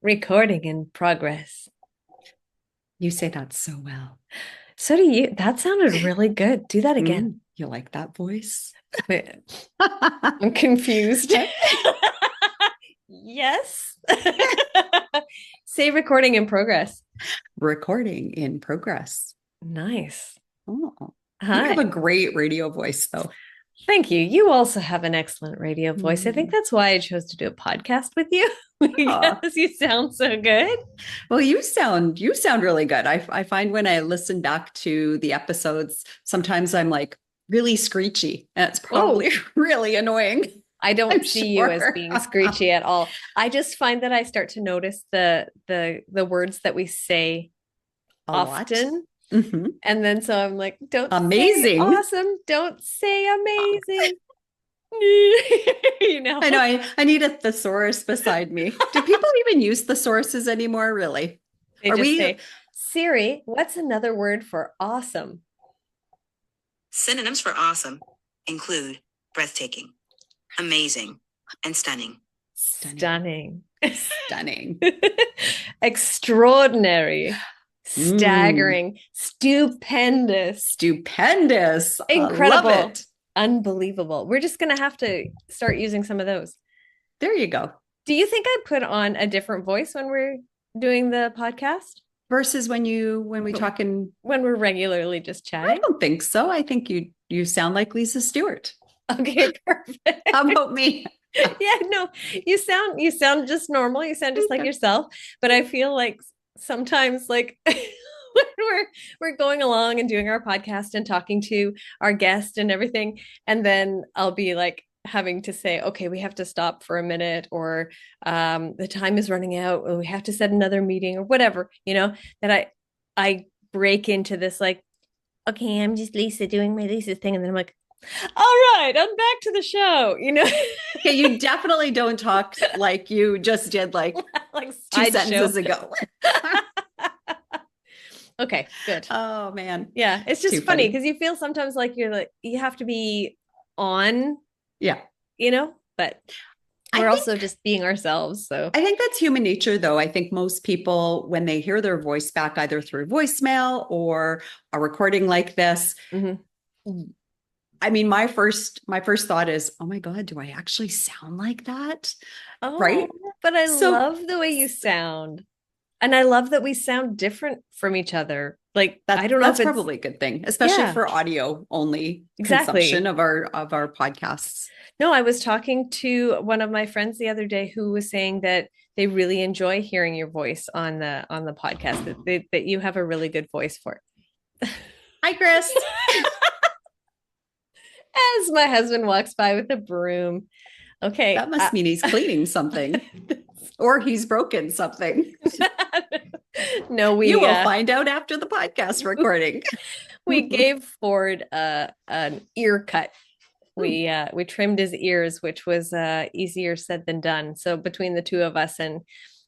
Recording in progress. You say that so well. So do you. That sounded really good. Do that again. You like that voice? Wait, I'm confused. Yes. Say recording in progress. Recording in progress. Nice. Oh, you have Hi. a great radio voice, though. Thank you. You also have an excellent radio voice. I think Mm. that's why I chose to do a podcast with you Oh, because you sound so good. well, you sound really good. I find when I listen back to the episodes, sometimes I'm like really screechy, and it's Whoa. probably really annoying. I don't I'm see you as sure. being screechy at all. I just find that I start to notice the words that we say A lot. often. Hmm. And then so I'm like, don't say Amazing. awesome, don't say amazing. You know, I know. I need a thesaurus beside me. Do people even use thesauruses anymore, really? they Are just we say, Siri, what's another word for awesome? Synonyms for awesome include breathtaking, amazing, and stunning. stunning? Stunning. Stunning. Extraordinary. Mm, Staggering. Stupendous. stupendous. I love Incredible. it. Unbelievable. We're just going to have to start using some of those. There you go. Do you think I put on a different voice when we're doing the podcast? Versus when we talk in, When we're regularly just I chatting? don't think so. I think you sound like Lisa Stewart. Okay, perfect. How about me? Yeah, no, you sound just normal. You sound just like Okay. yourself. But I feel like sometimes like when we're going along and doing our podcast and talking to our guest and everything, and then I'll be like having to say, okay, we have to stop for a minute, or the time is running out, or we have to set another meeting, or whatever, that I break into this like, okay, I'm just Lisa doing my Lisa thing, and then I'm like, all right, I'm back to the show. Okay, you definitely don't talk like you just did like Like two sideshow. sentences ago. Okay, good. Oh man, Yeah, it's too just funny funny. because you feel sometimes like you're like you have to be on, Yeah. but I we're think also just being ourselves. So, I think that's human nature, though. I think most people, when they hear their voice back, either through voicemail or a recording like this, mhm. I mean, my first thought is, oh my God, do I actually sound like that? Oh, Right? but I So love the way you sound. And I love that we sound different from each other. Like, I that don't know if that's it's, probably a good thing, especially yeah, for audio only consumption exactly. of our podcasts. No, I was talking to one of my friends the other day who was saying that they really enjoy hearing your voice on the podcast, that you have a really good voice for it. Hi, Chris. As my husband walks by with a broom. Okay. That must mean he's cleaning something or he's broken something. No, You we will find out after the podcast recording. we gave Ford an ear cut. Hmm. We trimmed his ears, which was easier said than done. So between the two of us and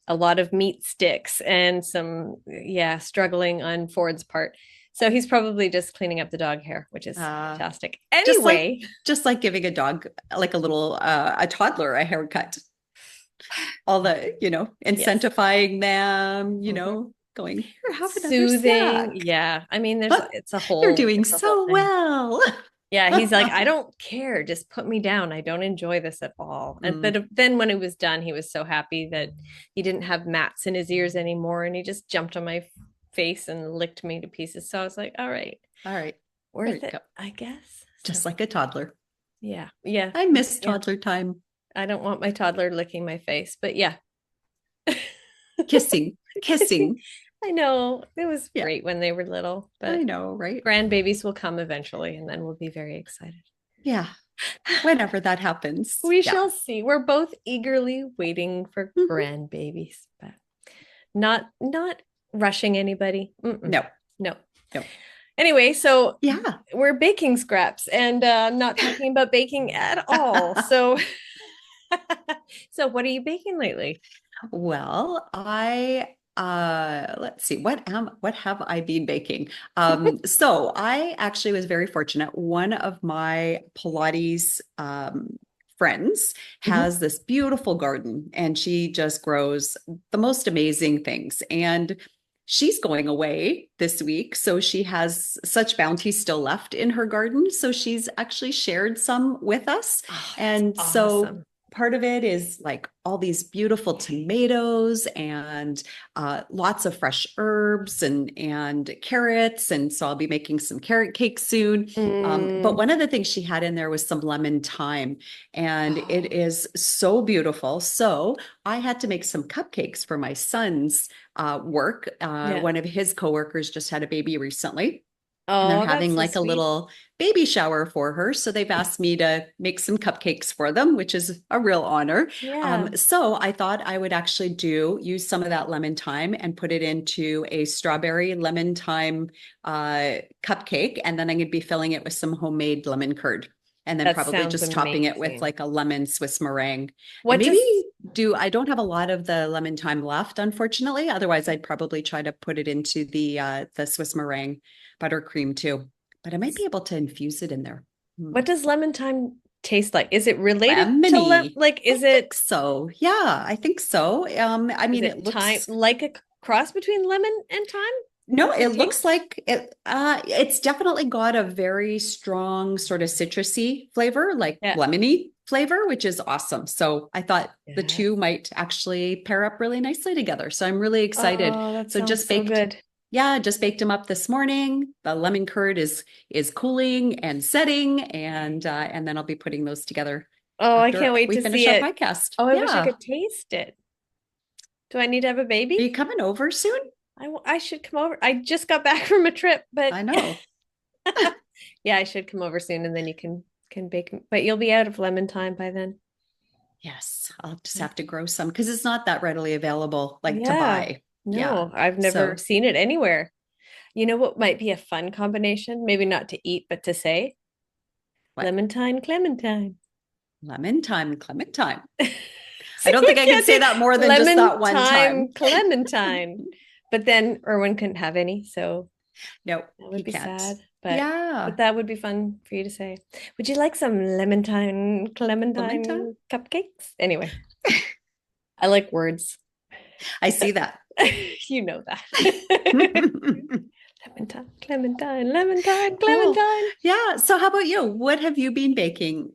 a lot of meat sticks and some, yeah, struggling on Ford's part. So he's probably just cleaning up the dog hair, which is Uh, fantastic. just like Anyway, just like giving a dog like a toddler a haircut. All the, yes. incentivizing them, Mhm. going, here, have another Soothing. snack. Yeah. I mean, Huh, it's a you're whole doing it's a whole so thing. well. Yeah, he's like, I don't care. Just put me down. I don't enjoy this at all. And Mm, but then when it was done, he was so happy that he didn't have mats in his ears anymore, and he just jumped on my face and licked me to pieces. So I was like, all right, all right. There worth you it, go. I guess. So Just like a toddler. yeah, yeah, I miss yeah. toddler time. I don't want my toddler licking my face, but yeah. Kissing, kissing. I know it was Yeah, great when they were little, I but know, right? grandbabies will come eventually, and then we'll be very excited. Yeah, whenever that happens. We Yeah. shall see. We're both eagerly waiting for Mhm. grandbabies, but not rushing anybody. Mm-mm. No, No. no. Anyway, so Yeah. we're baking scraps and not talking about baking at all. So so what are you baking lately? Well, let's see, what have I been baking? So I actually was very fortunate. One of my Pilates friends has this beautiful garden, and she just grows the most amazing things. And she's going away this week, so she has such bounty still left in her garden. So she's actually shared some with us. Oh, that's And so awesome. part of it is like all these beautiful tomatoes and lots of fresh herbs and carrots. And so I'll be making some carrot cake soon. But Mm. one of the things she had in there was some lemon thyme, and Oh, it is so beautiful. So I had to make some cupcakes for my son's work. yeah. One of his coworkers just had a baby recently, and they're Oh, that's having so like a sweet. little baby shower for her. So they've asked me to make some cupcakes for them, which is a real honor. Yeah, So I thought I would actually use some of that lemon thyme and put it into a strawberry lemon thyme cupcake. And then I'm going to be filling it with some homemade lemon curd. And then that probably sounds just topping it with amazing. like a lemon Swiss meringue. And What maybe does I don't have a lot of the lemon thyme left, unfortunately. Otherwise, I'd probably try to put it into the Swiss meringue buttercream too, but I might be able to infuse it in there. what does lemon thyme taste like? Is it related to Lemony. like I think so. Yeah, I think so. I is mean, it it thyme looks like a cross between lemon and thyme no, for it looks taste? like it's definitely got a very strong sort of citrusy flavor, like Yeah. lemony flavor, which is awesome. So I thought the Yeah. two might actually pair up really nicely together. So I'm really excited. Oh, that So sounds so good. just baked them up this morning. The lemon curd is cooling and setting, and then I'll be putting those together Oh, I after can't wait we to finish see our it. podcast. Oh, I wish I Yeah. could taste it. Do I need to have a Are you baby? coming over soon? I should come over. I just got back from a trip, but I know. yeah, I should come over soon and then you can bake. But you'll be out of lemon thyme by then. Yes, I'll just have to grow some because it's not that readily available, like to Yeah. buy. Yeah. No, I've never So seen it anywhere. You know what might be a fun combination? Maybe not to eat, but to say what? Clementine, Clementine. Lemon time, clementine. I See, don't think we I can can't say do that more than just lemon that one time, time. Clementine. But then Erwin couldn't have any, so No, that he would be can't. sad. But Yeah. that would be fun for you to say. Would you like some lemon Clementine. Clementine cupcakes? Anyway, I like words. I see that. You know that. Clementine, Cool. Clementine. Yeah. So how about you? What have you been baking?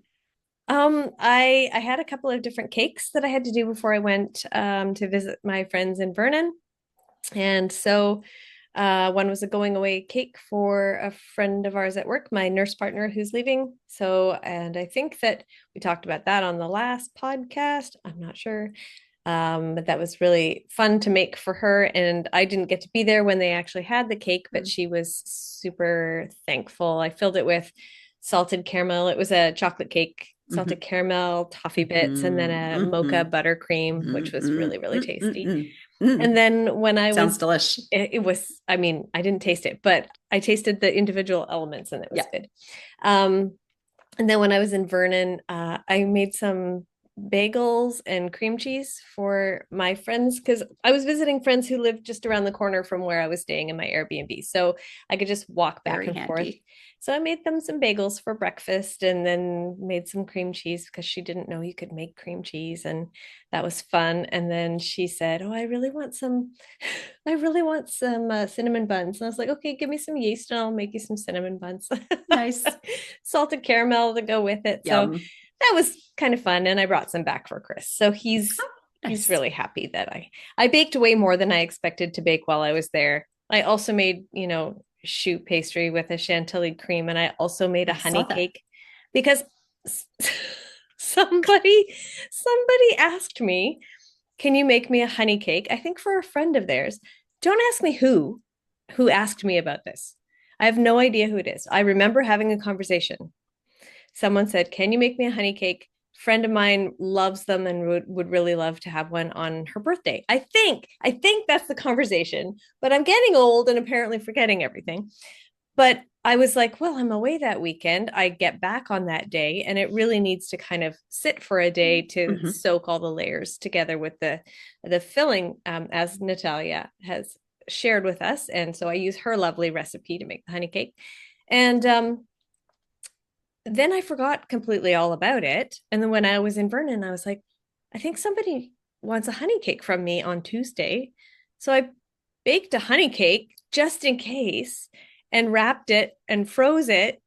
I had a couple of different cakes that I had to do before I went to visit my friends in Vernon. And so one was a going away cake for a friend of ours at work, my nurse partner who's leaving. So, and I think that we talked about that on the last podcast. I'm not sure. But that was really fun to make for her. And I didn't get to be there when they actually had the cake, but she was super thankful. I filled it with salted caramel. It was a chocolate cake, Mm-hmm. salted caramel, toffee bits, and then a mocha Mm-hmm. buttercream, which was Mm-hmm. really, really tasty. Mm-hmm. Mm. And then when I Sounds was, delish. it was, I mean, I didn't taste it, but I tasted the individual elements and it was Yeah. good. Um, and then when I was in Vernon, I made some bagels and cream cheese for my friends because I was visiting friends who lived just around the corner from where I was staying in my Airbnb. So I could just walk back Very and forth. handy. So I made them some bagels for breakfast and then made some cream cheese because she didn't know you could make cream cheese. And that was fun. And then she said, oh, I really want some cinnamon buns. And I was like, okay, give me some yeast and I'll make you some cinnamon buns. Nice. Salted caramel to go with it. So Yum. that was kind of fun. And I brought some back for Chris. So he's Nice. really happy that I baked way more than I expected to bake while I was there. I also made, choux pastry with a chantilly cream, and I also made a I saw honey that. cake because somebody asked me, "Can you make me a honey cake?" I think for a friend of theirs. Don't ask me who asked me about this. I have no idea who it is. I remember having a conversation. Someone said, "Can you make me a honey cake?" Friend of mine loves them and would really love to have one on her birthday. I think that's the conversation, but I'm getting old and apparently forgetting everything. But I was like, well, I'm away that weekend. I get back on that day, and it really needs to kind of sit for a day to Mm-hmm. soak all the layers together with the filling, as Natalia has shared with us. And so I use her lovely recipe to make the honey cake. And then I forgot completely all about it. And then when I was in Vernon, I was like, I think somebody wants a honey cake from me on Tuesday. So I baked a honey cake just in case and wrapped it and froze it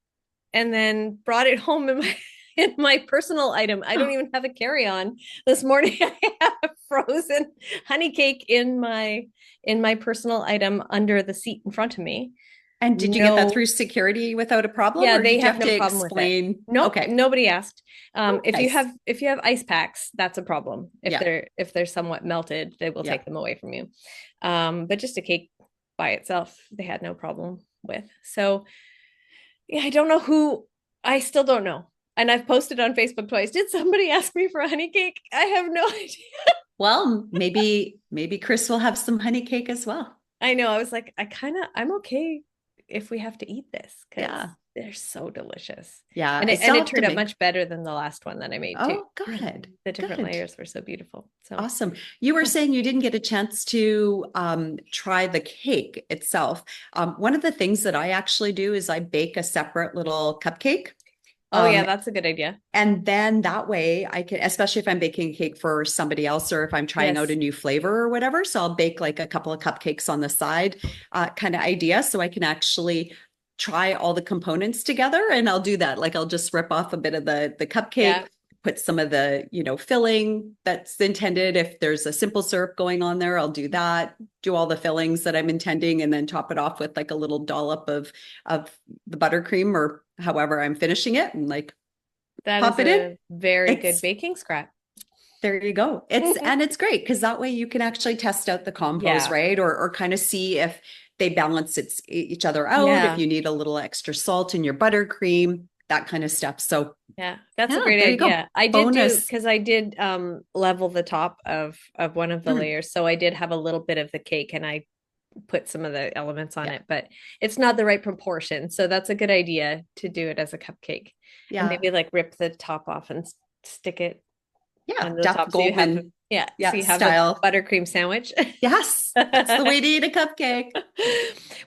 and then brought it home in my in my personal item. I don't even have a carry-on. This morning I have a frozen honey cake in my personal item under the seat in front of me. And did you get that No, through security without a problem, yeah, or they did you have have no to problem with it. explain? Nope, Okay. nobody asked. Oh, nice. If you have ice packs, that's a problem. Yeah. If they're somewhat melted, they will Yeah. take them away from you. But just a cake by itself, they had no problem with. So yeah, I don't know who. I still don't know. And I've posted on Facebook twice. Did somebody ask me for a honey cake? I have no idea. Well, maybe Chris will have some honey cake as well. I know. I was like, I'm okay if we have to eat this because Yeah. they're so delicious. Yeah. And I still it have to turned out make. much better than the last one that I made too. Oh, good. The different Good. layers were so beautiful. So Awesome. You were saying you didn't get a chance to try the cake itself. One of the things that I actually do is I bake a separate little cupcake. oh yeah, Um, that's a good idea. and then that way I can, especially if I'm baking a cake for somebody else or if I'm trying out a Yes. new flavor or whatever. So I'll bake like a couple of cupcakes on the side, kind of idea. So I can actually try all the components together, and I'll do that. Like I'll just rip off a bit of the cupcake, Yeah. put some of the, filling that's intended. If there's a simple syrup going on there, I'll do that, do all the fillings that I'm intending, and then top it off with like a little dollop of the buttercream or however I'm finishing it, and like That pop is it in. a very good It's baking scrap. There you go. It's great because that way you can actually test out the combos, Yeah. right? Or kind of see if they balance each other out, if Yeah. you need a little extra salt in your buttercream, that kind of stuff. So Yeah, that's a yeah, great there you go. idea. I did do Bonus. because I did level the top of one of the Mm, layers. So I did have a little bit of the cake and I put some of the elements on yeah. it, but it's not the right proportion. So that's a good idea to do it as a cupcake and Yeah. maybe like rip the top off and stick it Yeah. on the Duff top. So you have, Goldman. yeah, so Yeah. you have a Style. buttercream sandwich. Yes. That's the way to eat a cupcake.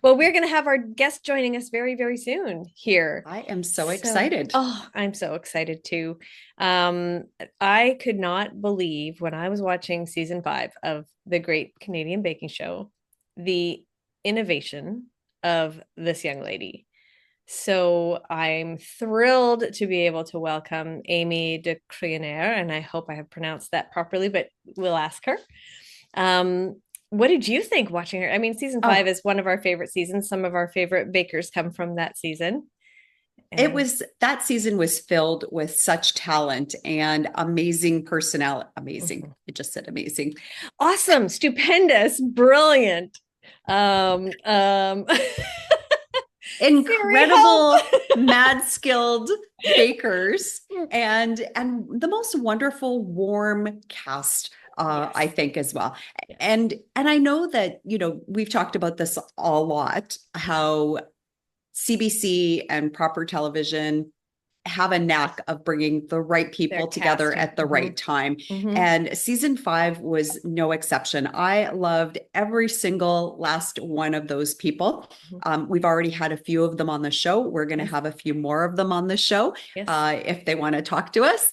Well, we're going to have our guest joining us very, very soon here. I am so So, excited. oh, I'm so excited too. Um, I could not believe when I was watching season 5 of the Great Canadian Baking Show, the innovation of this young lady. So I'm thrilled to be able to welcome Aimee DeCruyenaere, and I hope I have pronounced that properly, but we'll ask her. What did you think watching her? I mean, season 5 Oh, is one of our favorite seasons. Some of our favorite bakers come from that season. And that season was filled with such talent and amazing personality. Amazing. Mhm. I just said amazing. Awesome, stupendous, brilliant. Um Siri, Incredible, help. mad skilled bakers and the most wonderful, warm cast, I Yes. think as well. Yes. And I know that, we've talked about this a lot, how CBC and proper television have a knack of bringing the right They're people together casting. at the right time. Mhm. And season 5 was no exception. I loved every single last one of those people. Mhm. We've already had a few of them on the show. We're going to Yes. have a few more of them on the show Yes. if they want to talk to us.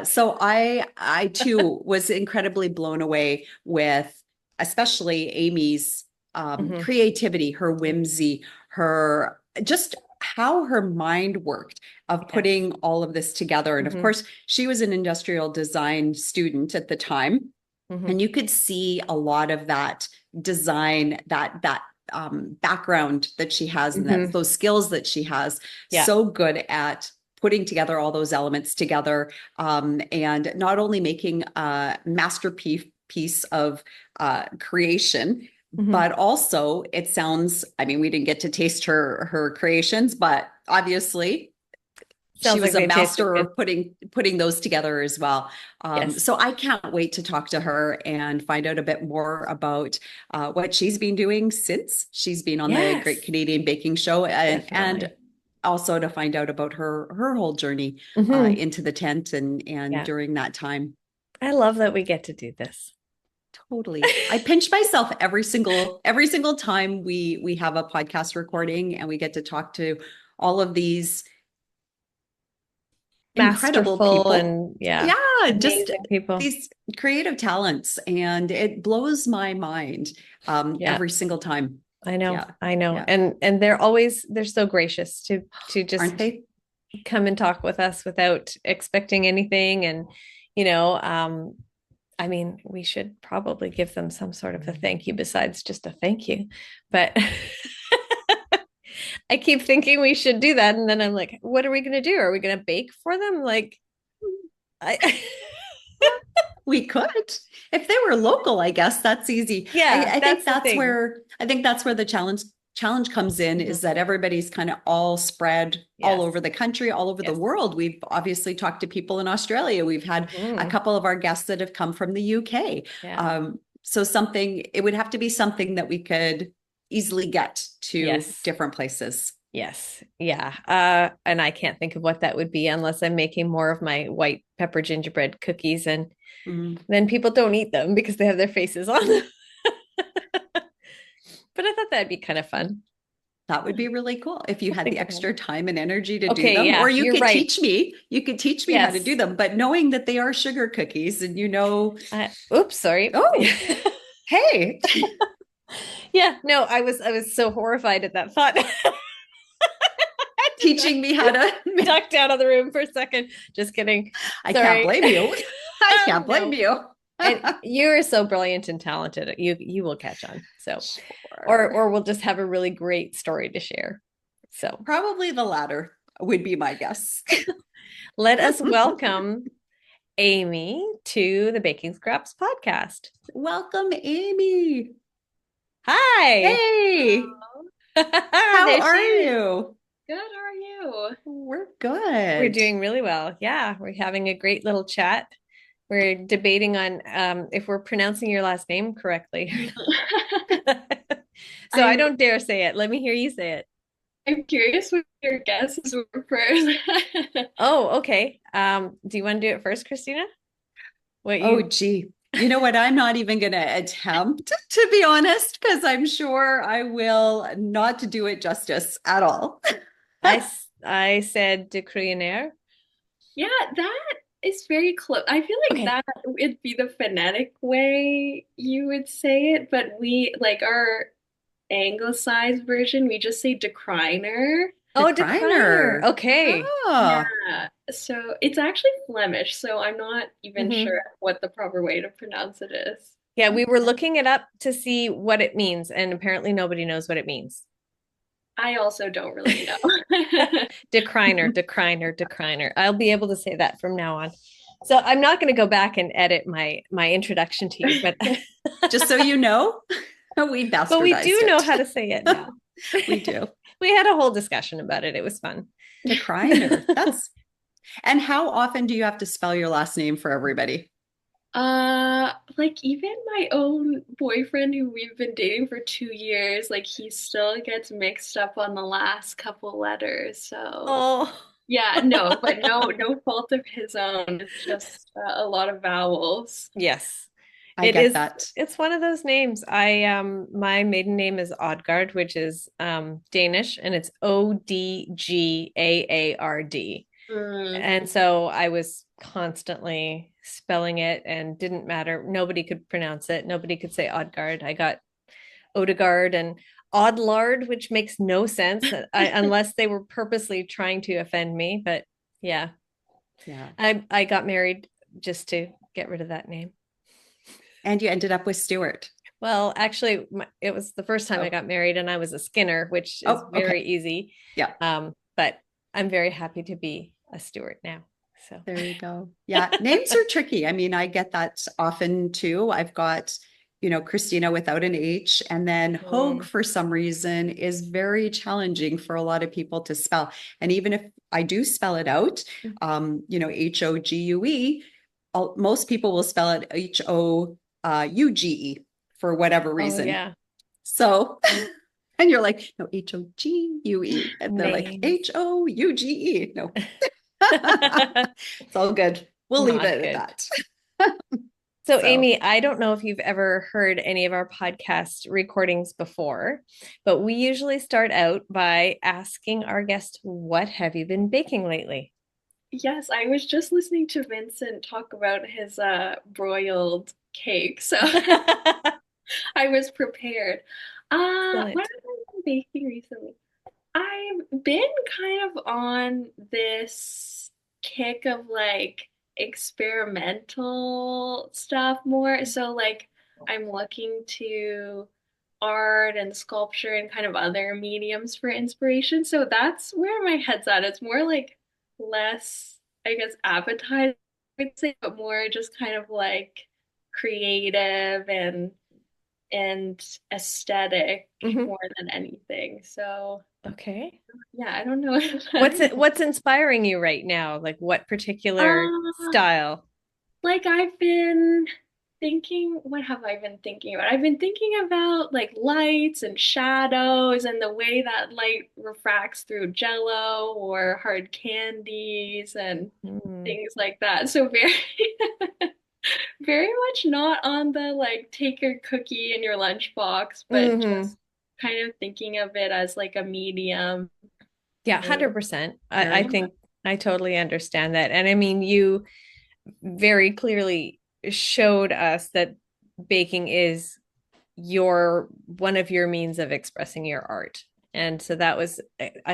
So I too was incredibly blown away with especially Amy's Mhm. creativity, her whimsy, her just how her mind worked of Yes. putting all of this together. And of Mhm. course, she was an industrial design student at the time. Mhm. And you could see a lot of that design, that background that she has, and Mhm. those skills that she has, Yeah. so good at putting together all those elements together, and not only making a masterpiece of creation, Mhm. but also it sounds, I mean, we didn't get to taste her creations, but obviously she Sounds like was a they tasted master good. of putting those together as well. Yes. So I can't wait to talk to her and find out a bit more about what she's been doing since she's been on the Great Yes. Canadian Baking Show, and Definitely. also to find out about her whole journey Mhm. into the tent and Yeah. during that time. I love that we get to do this. Totally. I pinch myself every single time we have a podcast recording and we get to talk to all of these incredible masterful people. and yeah, Just amazing people. these creative talents. And it blows my mind Yeah, every single time. I know, Yeah. I know. Yeah. And they're so gracious to Aren't just they? come and talk with us without expecting anything. And, you know, I mean, we should probably give them some sort of a thank you besides just a thank you. But I keep thinking we should do that. And then I'm like, what are we going to do? Are we going to bake for them? Like, I, We could. If they were local, I guess that's easy. yeah, I think that's the that's thing. where the challenge comes in, Mhm. is that everybody's kind of all spread all Yes. over the country, all over the Yes. world. We've obviously talked to people in Australia. We've had a Mhm. couple of our guests that have come from the UK. Yeah. So it would have to be something that we could easily get to Yes. different places. Yes. Yeah. And I can't think of what that would be unless I'm making more of my white pepper gingerbread cookies, and Mm. then people don't eat them because they have their faces on them. But I thought that'd be kind of fun. That would be really cool if you I'll had the think about extra it. time and energy to do Okay, them, or yeah, you you're could right. teach me. You could teach me how to do Yes. them. But knowing that they are sugar cookies, and Oops, sorry. oh, hey, Yeah, no, I was so horrified at that thought. teaching me how to. Ducked out of the room for a second. Just kidding. I can't Sorry. blame you. I can't blame No. you. And you're so brilliant and talented. You will catch on. So, Sure. or we'll just have a really great story to share. So, Probably the latter would be my guess. let us welcome Aimee to the Baking Scraps podcast. Welcome, Aimee. Hi. Hey, how There she are is. you? Good, how are you? We're We're good. doing really well. Yeah, we're having a great little chat. We're debating on if we're pronouncing your last name correctly. So I I'm don't dare say it. Let me hear you say it. I'm curious what your guesses were first. Oh, okay. Do you want to do it first, Cristina? What Oh, you gee. You know what? I'm not even going to attempt, to be honest, because I'm sure I will not do it justice at all. I said DeCruyenaere. Yeah, that is very close. I feel like Okay. that would be the phonetic way you would say it, but we like our anglicized version, we just say decliner. Oh, DeCruyenaere. DeCruyenaere. Okay. Oh, Yeah, so it's actually Flemish, so I'm not even Hmm. sure what the proper way to pronounce it is. Yeah, we were looking it up to see what it means, and apparently nobody knows what it means. I also don't really know. Decriner, decriner, decriner. I'll be able to say that from now on. So I'm not going to go back and edit my introduction to you, but just so you know, we but we do bastardized know it. how to say it now. We do. We had a whole discussion about it. It was fun. DeCruyenaere. And how often do you have to spell your last name for everybody? Like even my own boyfriend who we've been dating for 2 years, like he still gets mixed up on the last couple letters. So Oh, yeah, no, but no fault of his own. It's just a lot of vowels. yes. I It get is, that. it's one of those names. My maiden name is Odgaard, which is Danish, and it's Odgaard. Mm. And so I was constantly spelling it and didn't matter. Nobody could pronounce it. Nobody could say Odgaard. I got Odegaard and Odlard, which makes no sense unless they were purposely trying to offend me. But yeah, Yeah. I got married just to get rid of that name. And you ended up with Stuart. Well, actually, it was the first time I got married, and I was a Skinner, which is very easy. Yeah. But I'm very happy to be a Stuart now. So there you go. Yeah, names are tricky. I mean, I get that often too. I've got, Cristina without an H, and then Hogue for some reason is very challenging for a lot of people to spell. And even if I do spell it out, Hogue, most people will spell it Houge for whatever reason. Oh, yeah. So, and you're like, no, Hogue. And they're like, Houge. No. It's all good. We'll leave it at that. So, Aimee, I don't know if you've ever heard any of our podcast recordings before, but we usually start out by asking our guest, what have you been baking lately? Yes, I was just listening to Vincent talk about his broiled cake, so I was prepared. What Excellent. have I been baking recently? I've been kind of on this kick of like experimental stuff more. So like I'm looking to art and sculpture and kind of other mediums for inspiration. So that's where my head's at. It's more like less, I guess, appetizing, I'd say, but more just kind of like creative and aesthetic Hmm. more than anything. So Okay. yeah, I don't know if What's that. it, what's inspiring you right now? Like what particular Uh, style? like I've been thinking, what have I been thinking about? I've been thinking about like lights and shadows and the way that light refracts through jello or hard candies and Mm. things like that. So very very much not on the like take your cookie in your lunchbox, but Hmm. just kind of thinking of it as like a medium. Yeah, And 100%. I Very yeah. think I totally understand that. And I mean, you very clearly showed us that baking is your one of your means of expressing your art. And so that was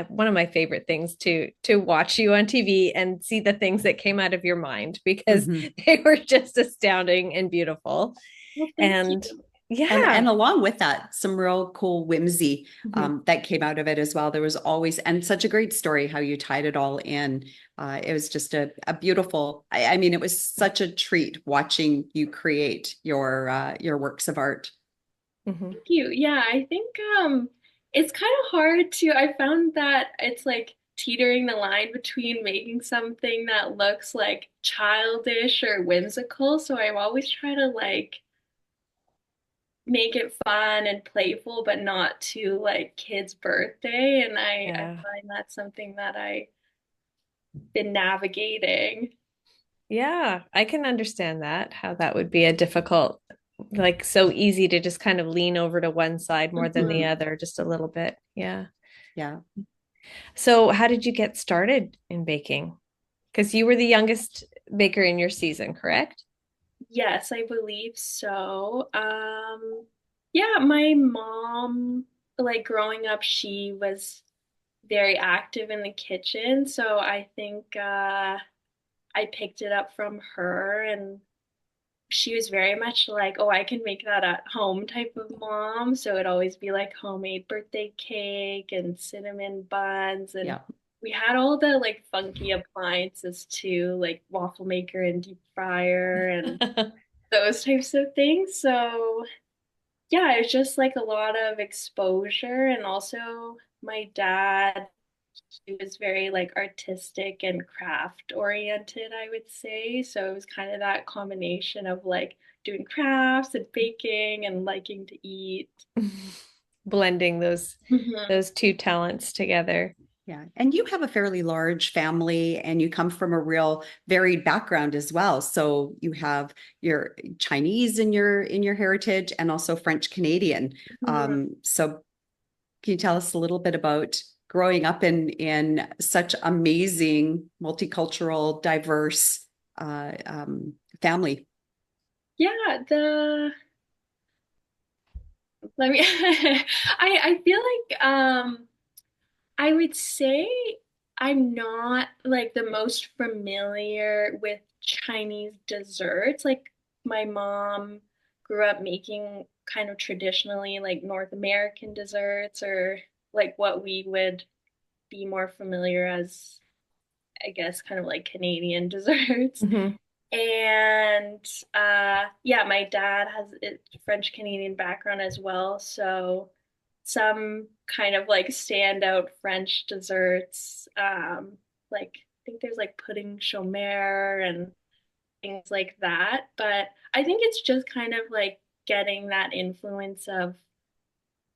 one of my favorite things to watch you on TV and see the things that came out of your mind because Mhm. they were just astounding and beautiful. Well, thank you. And And yeah. along with that, some real cool whimsy Mhm. that came out of it as well. There was always, and such a great story how you tied it all in. It was just a beautiful. I mean, it was such a treat watching you create your works of art. Mhm. Thank you. Yeah, I think it's kind of hard to I found that it's like teetering the line between making something that looks like childish or whimsical. So I always try to like make it fun and playful, but not too like kids' birthday. And I Yeah. find that's something that I've been navigating. Yeah, I can understand that, how that would be a difficult, like so easy to just kind of lean over to one side more than the Mhm. other, just a little bit. Yeah. Yeah. So, how did you get started in baking? Because you were the youngest baker in your season, correct? Yes, I believe so. Yeah, my mom, like growing up, she was very active in the kitchen, so I think I picked it up from her, and she was very much like, "Oh, I can make that at home" type of mom. So it'd always be like homemade birthday cake and cinnamon buns, and Yeah. we had all the like funky appliances too, like waffle maker and deep fryer and those types of things. So yeah, it's just like a lot of exposure. And also my dad, he was very like artistic and craft oriented, I would say. So it was kind of that combination of like doing crafts and baking and liking to eat. Blending Mhm. those two talents together. Yeah. And you have a fairly large family and you come from a real varied background as well. So you have your Chinese in your heritage and also French Canadian. Mhm. So can you tell us a little bit about growing up in such amazing, multicultural, diverse family? Yeah, the let me I feel like I would say I'm not like the most familiar with Chinese desserts. Like my mom grew up making kind of traditionally like North American desserts or like what we would be more familiar as, I guess, kind of like Canadian desserts. Mhm. And yeah, my dad has a French Canadian background as well, so some kind of like standout French desserts. Like I think there's like pudding chômeur and things like that. But I think it's just kind of like getting that influence of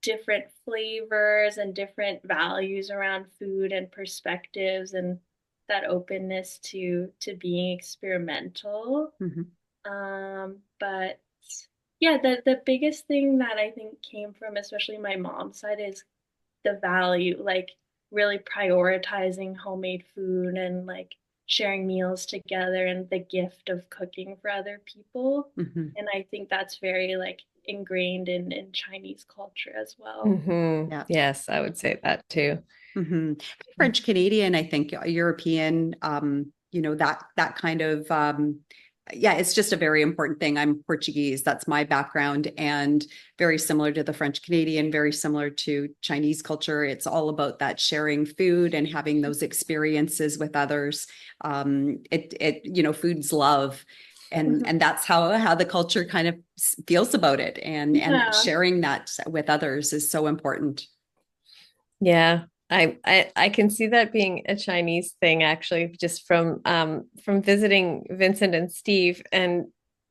different flavors and different values around food and perspectives and that openness to being experimental. Mhm. But yeah, the biggest thing that I think came from especially my mom's side is the value, like really prioritizing homemade food and like sharing meals together and the gift of cooking for other people. Mm-hmm. And I think that's very like ingrained in Chinese culture as well. Yeah. Yes, I would say that too. Mm-hmm. French Canadian, I think European, that kind of, yeah, it's just a very important thing. I'm Portuguese, that's my background, and very similar to the French Canadian, very similar to Chinese culture. It's all about that sharing food and having those experiences with others. Food's love. And that's how the culture kind of feels about it. And Yeah. sharing that with others is so important. Yeah. I can see that being a Chinese thing actually, just from visiting Vincent and Steve. And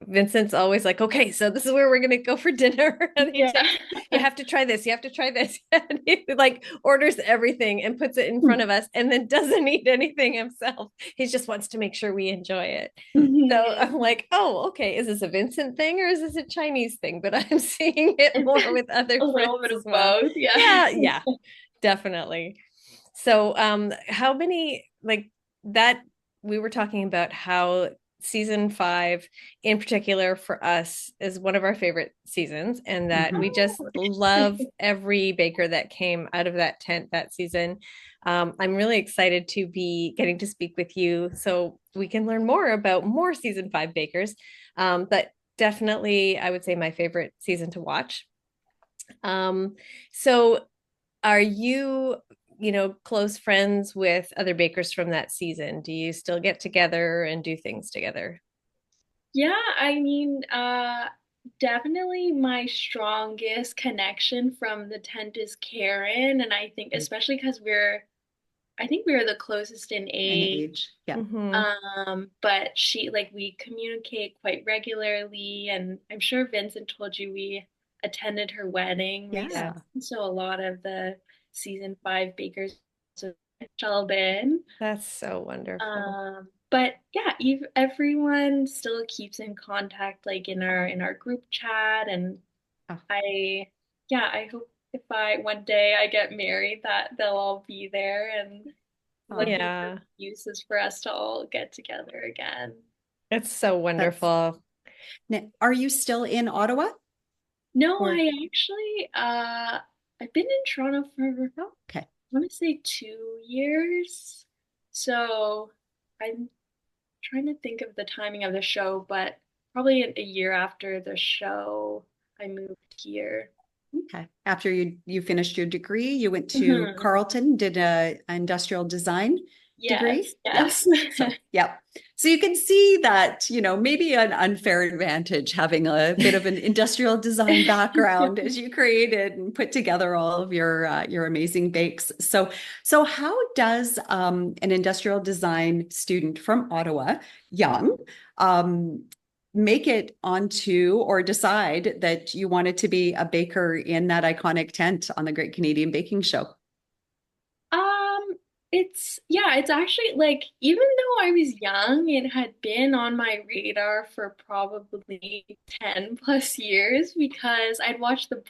Vincent's always like, okay, so this is where we're gonna go for dinner. And he Yeah. takes, you have to try this, you have to try this. And he like orders everything and puts it in front of us and then doesn't eat anything himself. He just wants to make sure we enjoy it. So I'm like, oh, okay, is this a Vincent thing or is this a Chinese thing? But I'm seeing it more with other A little friends bit as of well. both. Yeah. Yeah, definitely. So, how many like that we were talking about how season 5 in particular for us is one of our favorite seasons, and that we Mhm. just love every baker that came out of that tent that season. I'm really excited to be getting to speak with you so we can learn more about more season 5 bakers. But definitely, I would say my favorite season to watch. Um, so are you, close friends with other bakers from that season? Do you still get together and do things together? Yeah, I mean, definitely my strongest connection from the tent is Karen, and I think especially because I think we're the closest in In age. age. Yeah. Mm-hmm. But she like we communicate quite regularly, and I'm sure Vincent told you we attended her wedding recently, Yeah. Yes, so a lot of the season 5 bakers have Sheldon. that's so wonderful. But yeah, everyone still keeps in contact, like in our group chat, and Oh, I, yeah, I hope if I one day I get married that they'll all be there and oh, looking for Yeah, excuses for us to all get together again. it's so that's. wonderful. Now, are you still in Ottawa? No, Or I actually, I've been in Toronto for oh, okay. I want to say 2 years. So I'm trying to think of the timing of the show, but probably a year after the show, I moved here. Okay. After you finished your degree, you went to Mhm. Carleton, did a industrial design degree. Yes, yes. Yes. So, yeah. So you can see that, maybe an unfair advantage having a bit of an industrial design background as you created and put together all of your amazing bakes. So how does an industrial design student from Ottawa, young, um, make it onto or decide that you wanted to be a baker in that iconic tent on the Great Canadian Baking Show? Um, it's actually like even though I was young, it had been on my radar for probably 10 plus years because I'd watched the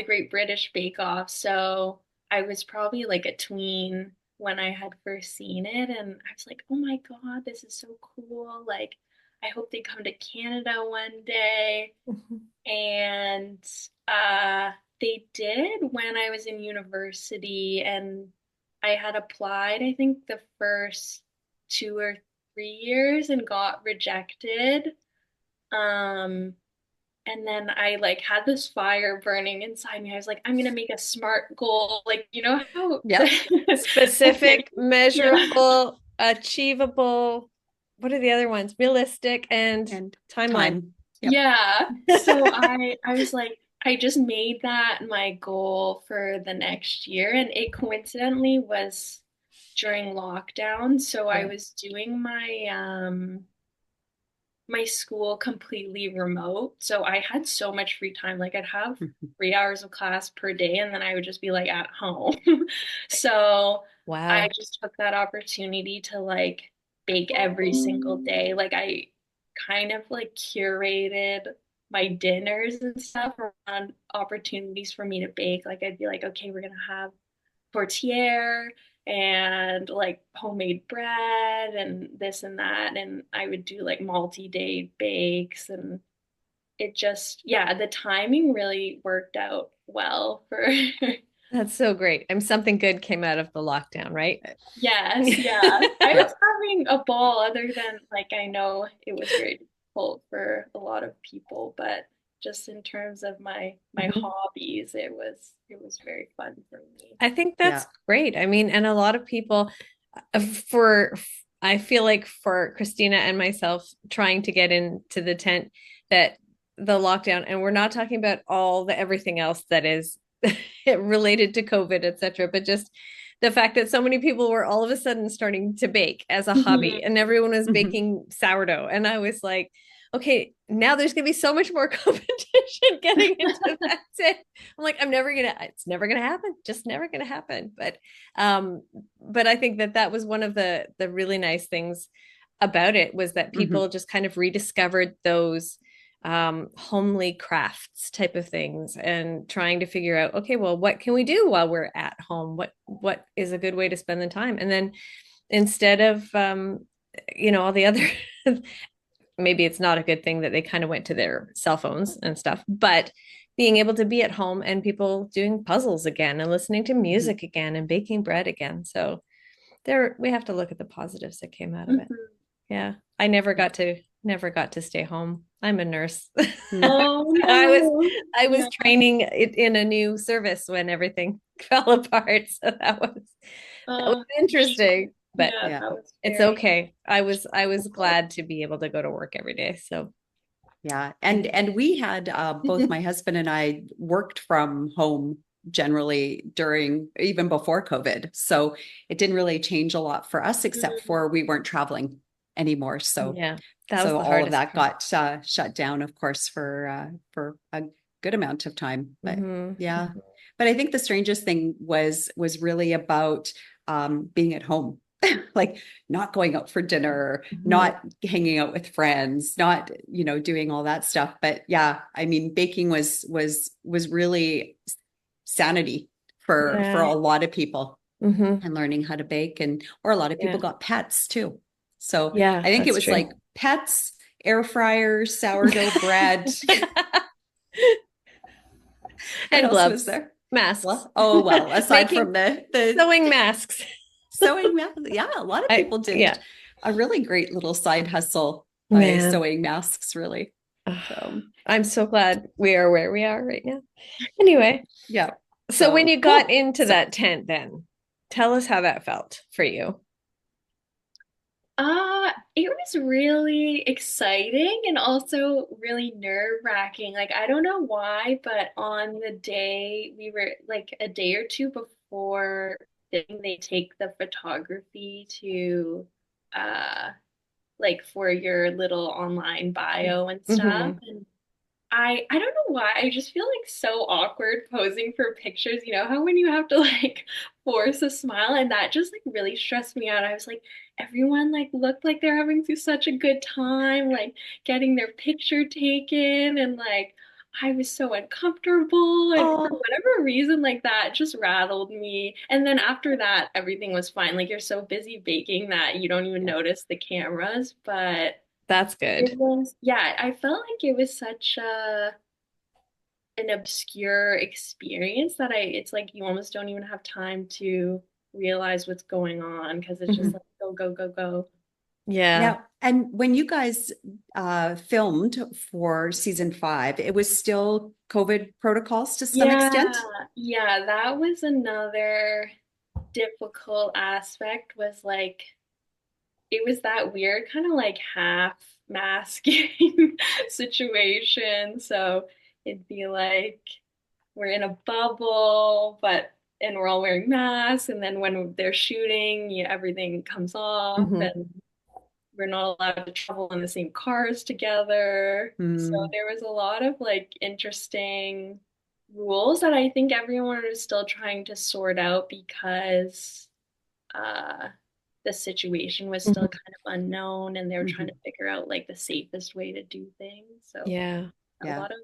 Great British Bake Off. So I was probably like a tween when I had first seen it, and I was like, oh my God, this is so cool. Like, I hope they come to Canada one day. And uh, they did when I was in university, and I had applied, I think, the first 2 or 3 years and got rejected. Um, and then I like had this fire burning inside me. I was like, I'm gonna make a SMART goal. Like, you know how Yep. like, Specific, yeah. measurable, achievable. What are the other ones? Realistic and And timeline. time. Yep. Yeah. So I was like, I just made that my goal for the next year. And it coincidentally was during lockdown. So I Yeah. was doing my school completely remote. So I had so much free time. Like I'd have 3 hours of class per day and then I would just be like at home. So I Wow. just took that opportunity to like bake every single day. Like I kind of like curated my dinners and stuff around opportunities for me to bake. Like I'd be like, okay, we're gonna have tortillere and like homemade bread and this and that. And I would do like multi-day bakes, and it just, yeah, the timing really worked out well for That's so great. Something good came out of the lockdown, right? yes, yeah. I was having a ball other than like I know it was very difficult for a lot of people, but just in terms of my Mhm. hobbies, it was very fun for me. I think Yeah. that's great. I mean, and a lot of people for I feel like for Christina and myself trying to get into the tent, that the lockdown, and we're not talking about all the everything else that is related to COVID, etc., but just the fact that so many people were all of a sudden starting to bake as a hobby, Mhm. and everyone was Mhm. baking sourdough. And I was like, okay, now there's gonna be so much more competition getting into that tent. I'm like, it's never gonna happen, just never gonna happen. Um, but I think that that was one of the really nice things about it, was that people Mhm. just kind of rediscovered those homely crafts type of things, and trying to figure out, okay, well, what can we do while we're at home? What is a good way to spend the time? And then instead of all the other maybe it's not a good thing that they kind of went to their cell phones and stuff, but being able to be at home and people doing puzzles again and listening to Mhm. music again and baking bread again. So there we have to look at the positives that came out of it. Mhm. Yeah. I never got to stay home. I'm a nurse. Mm. Oh I was no. I was Yeah. training it in a new service when everything fell apart. So that was interesting, but Yeah, Yeah. that was it's very okay. I was cool. glad to be able to go to work every day. So Yeah. I And we had both think my husband and I worked from home generally during even before COVID. So it didn't really change a lot for us, except Mm. for we weren't traveling anymore. So yeah, that was so the all of hardest that part. got shut down, of course, for a good amount of time. But Hmm. yeah. But I think the strangest thing was really about being at home. Like not going out for dinner, Hmm. not hanging out with friends, not, doing all that stuff. But yeah, I mean, baking was really sanity for Yeah. a lot of people, Hmm. and learning how to bake, and or a lot of people Yeah. got pets too. So Yeah, I think it that's was true. like pets, air fryers, sourdough bread. What And else was gloves, there? masks, Well, oh well, aside making from the sewing masks. sewing, yeah, a lot of people Yeah. did a really great little side hustle by Man. sewing masks, really. So I'm so glad we are where we are right now. Anyway, yeah, so when so you got cool. into So that tent, then tell us how that felt for you. It was really exciting and also really nerve-wracking. Like, I don't know why, but on the day we were like a day or two before, they take the photography to uh like for your little online bio and stuff. Hmm. And I don't know why. I just feel like so awkward posing for pictures. You know how when you have to like force a smile, and that just like really stressed me out. I was like, everyone like looked like they're having such a good time, like getting their picture taken, and like I was so uncomfortable, and for Oh, whatever reason, like that just rattled me. And then after that, everything was fine. Like you're so busy baking that you don't even yeah. notice the cameras, but that's it good. was, yeah, I felt like it was such an obscure experience that it's like you almost don't even have time to realize what's going on because it's just Hmm. like go, go, go, go. Yeah. Now, and when you guys filmed for season 5, it was still COVID protocols to some Yeah, extent. yeah, that was another difficult aspect was like it was that weird kind of like half masking situation. So it'd be like we're in a bubble, but and we're all wearing masks. And then when they're shooting, everything comes off, Hmm. and we're not allowed to travel in the same cars together. So Hmm. there was a lot of like interesting rules that I think everyone is still trying to sort out because uh, the situation was still Hmm. kind of unknown, and they were trying to Hmm. figure out like the safest way to do things. So Yeah. a Yeah. lot of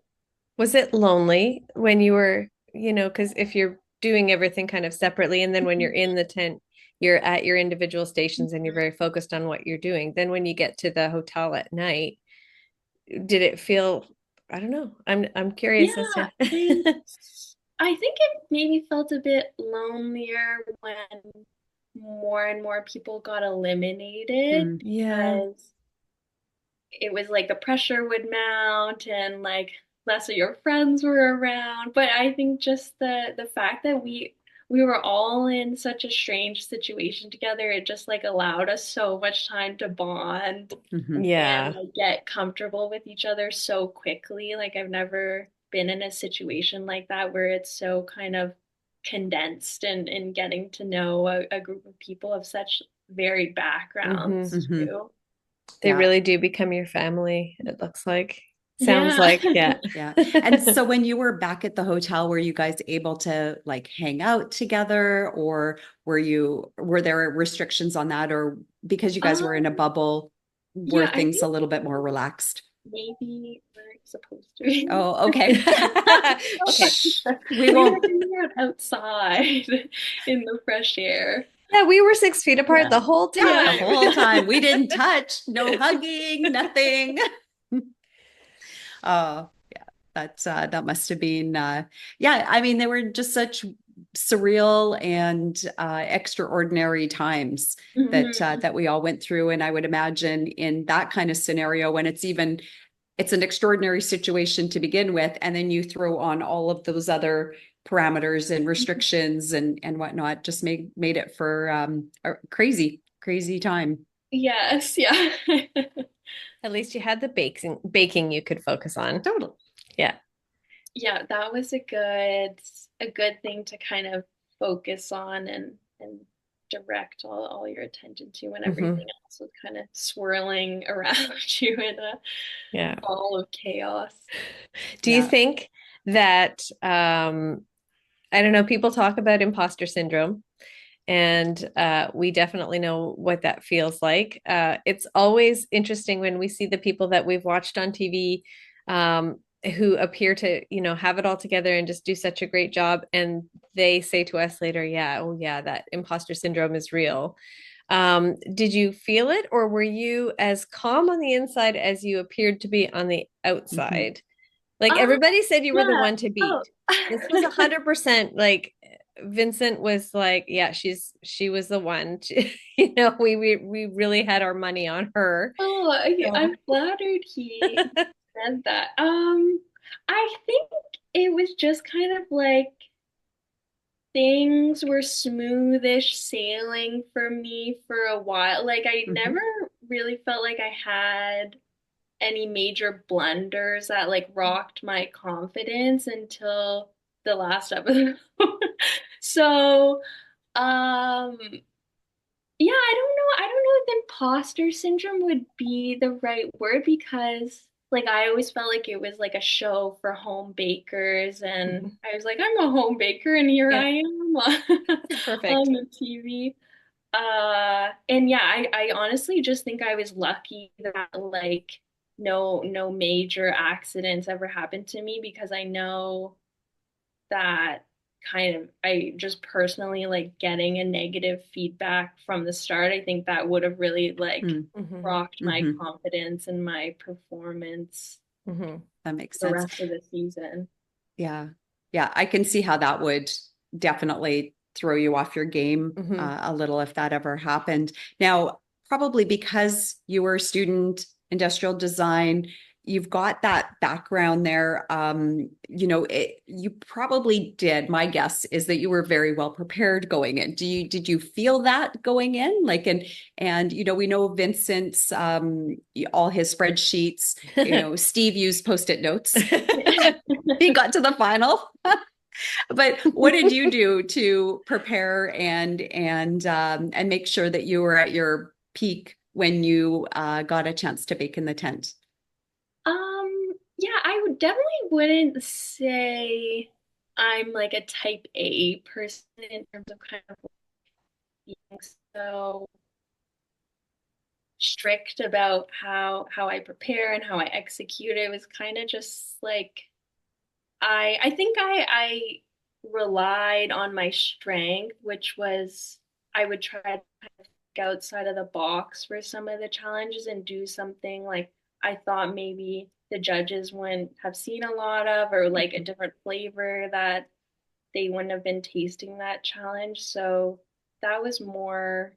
Was it lonely when you were, because if you're doing everything kind of separately, and then when you're in the tent, you're at your individual stations and you're very focused on what you're doing. Then when you get to the hotel at night, did it feel, I don't know. I'm curious as Yeah, to I think it maybe felt a bit lonelier when more and more people got eliminated Mm, Yeah. because it was like the pressure would mount and like less of your friends were around. But I think just the fact that we were all in such a strange situation together, it just like allowed us so much time to bond mhm. and Yeah. like get comfortable with each other so quickly. Like I've never been in a situation like that where it's so kind of condensed and getting to know a group of people of such varied hmm backgrounds Mhm. too. They Yeah. really do become your family, it looks like. Sounds Yeah. like, yeah. Yeah. And so when you were back at the hotel, were you guys able to like hang out together, or were there restrictions on that, or because you guys were in a Um, bubble, were yeah, I things a think little bit more relaxed? maybe we're supposed to be. Oh, okay. Okay. Shh, we We were won't. hanging out outside in the fresh air. Yeah, we were 6 feet apart Yeah. the whole Yeah, the Yeah. time. whole time we didn't touch, no hugging, nothing. Oh, yeah, that must have been yeah, I mean, they were just such surreal and extraordinary times that Mhm. that we all went through. And I would imagine in that kind of scenario, when it's an extraordinary situation to begin with, and then you throw on all of those other parameters and restrictions and whatnot, just made it for a crazy time. Yes, yeah. At least you had the baking you could focus on. Totally. Yeah. Yeah, that was a good thing to kind of focus on and direct all your attention to when everything hmm else was kind of swirling around you in a Yeah. ball of chaos. Do you Yeah. think that I don't know, people talk about imposter syndrome, and we definitely know what that feels like. It's always interesting when we see the people that we've watched on TV, who appear to, have it all together and just do such a great job. And they say to us later, yeah, oh, yeah, that imposter syndrome is real. Did you feel it, or were you as calm on the inside as you appeared to be on the Mhm. outside? Like Um, everybody said you were the yeah. one to Oh. beat. This was 100% like Vincent was like, yeah, she was the one. We really had our money on her. Oh, So I'm flattered he said that. I think it was just kind of like things were smoothish sailing for me for a while. Like I never Mhm. really felt like I had any major blunders that like rocked my confidence until the last episode. So, um, yeah, I don't know if imposter syndrome would be the right word because like I always felt like it was like a show for home bakers and mhm. I was like, I'm a home baker and here Yeah, I am perfect. on the TV. And yeah, I honestly just think I was lucky that like no major accidents ever happened to me because I know that kind of I just personally like getting a negative feedback from the start. I think that would have really like Mm, hmm rocked my mhm. confidence and my performance hmm That makes the sense. rest of the season. Yeah. Yeah. I can see how that would definitely throw you off your game hmm a little if that ever happened. Now, probably because you were a student, industrial design, you've got that background there. You probably did. My guess is that you were very well prepared going in. Did you feel that going in? Like, and we know Vincent's all his spreadsheets, Steve used post-it notes. He got to the final. But what did you do to prepare and make sure that you were at your peak when you got a chance to bake in the tent? Yeah, I would definitely wouldn't say I'm like a type A person in terms of kind of being so strict about how I prepare and how I execute. It was kind of just like I think I relied on my strength, which was I would try to think outside of the box for some of the challenges and do something like I thought maybe the judges wouldn't have seen a lot of, or like a different flavor that they wouldn't have been tasting that challenge. So that was more,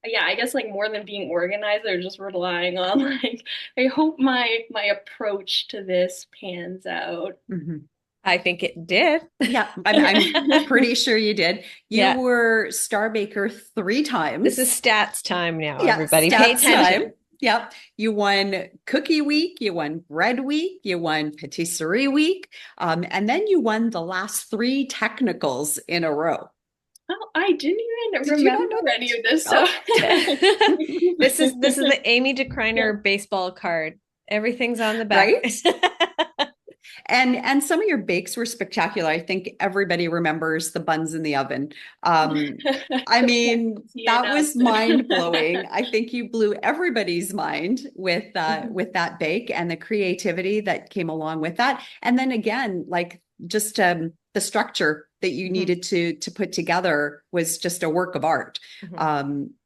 yeah, I guess like more than being organized, they're just relying on like I hope my approach to this pans out. Mhm. I think it did. Yeah, I'm pretty sure you did. You Yeah. were Star Baker 3 times. This is stats time now, Yeah, everybody. Pay stats attention. time. Yep. You won Cookie Week, you won Bread Week, you won Patisserie Week, and then you won the last 3 technicals in a row. Oh, I didn't even Did you not remember know any that? of this Oh. stuff. This is the Aimee DeCruyenaere baseball card. Everything's on the back. Right? And some of your bakes were spectacular. I think everybody remembers the buns in the oven. I mean, that was mind blowing. I think you blew everybody's mind with that bake and the creativity that came along with that. And then again, like just the structure that you needed to put together was just a work of art.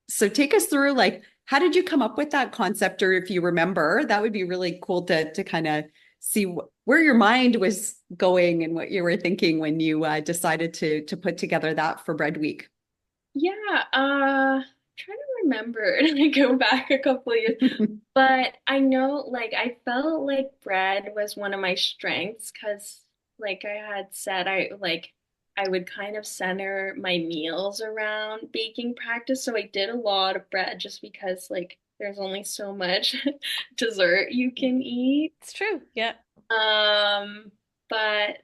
So take us through, like, how did you come up with that concept? Or if you remember, that would be really cool to kind of see where your mind was going and what you were thinking when you decided to put together that for Bread Week. Yeah, trying to remember and go back a couple of years. But I know like I felt like bread was one of my strengths because like I had said I would kind of center my meals around baking practice. So I did a lot of bread just because like there's only so much dessert you can eat. It's true. Yeah. But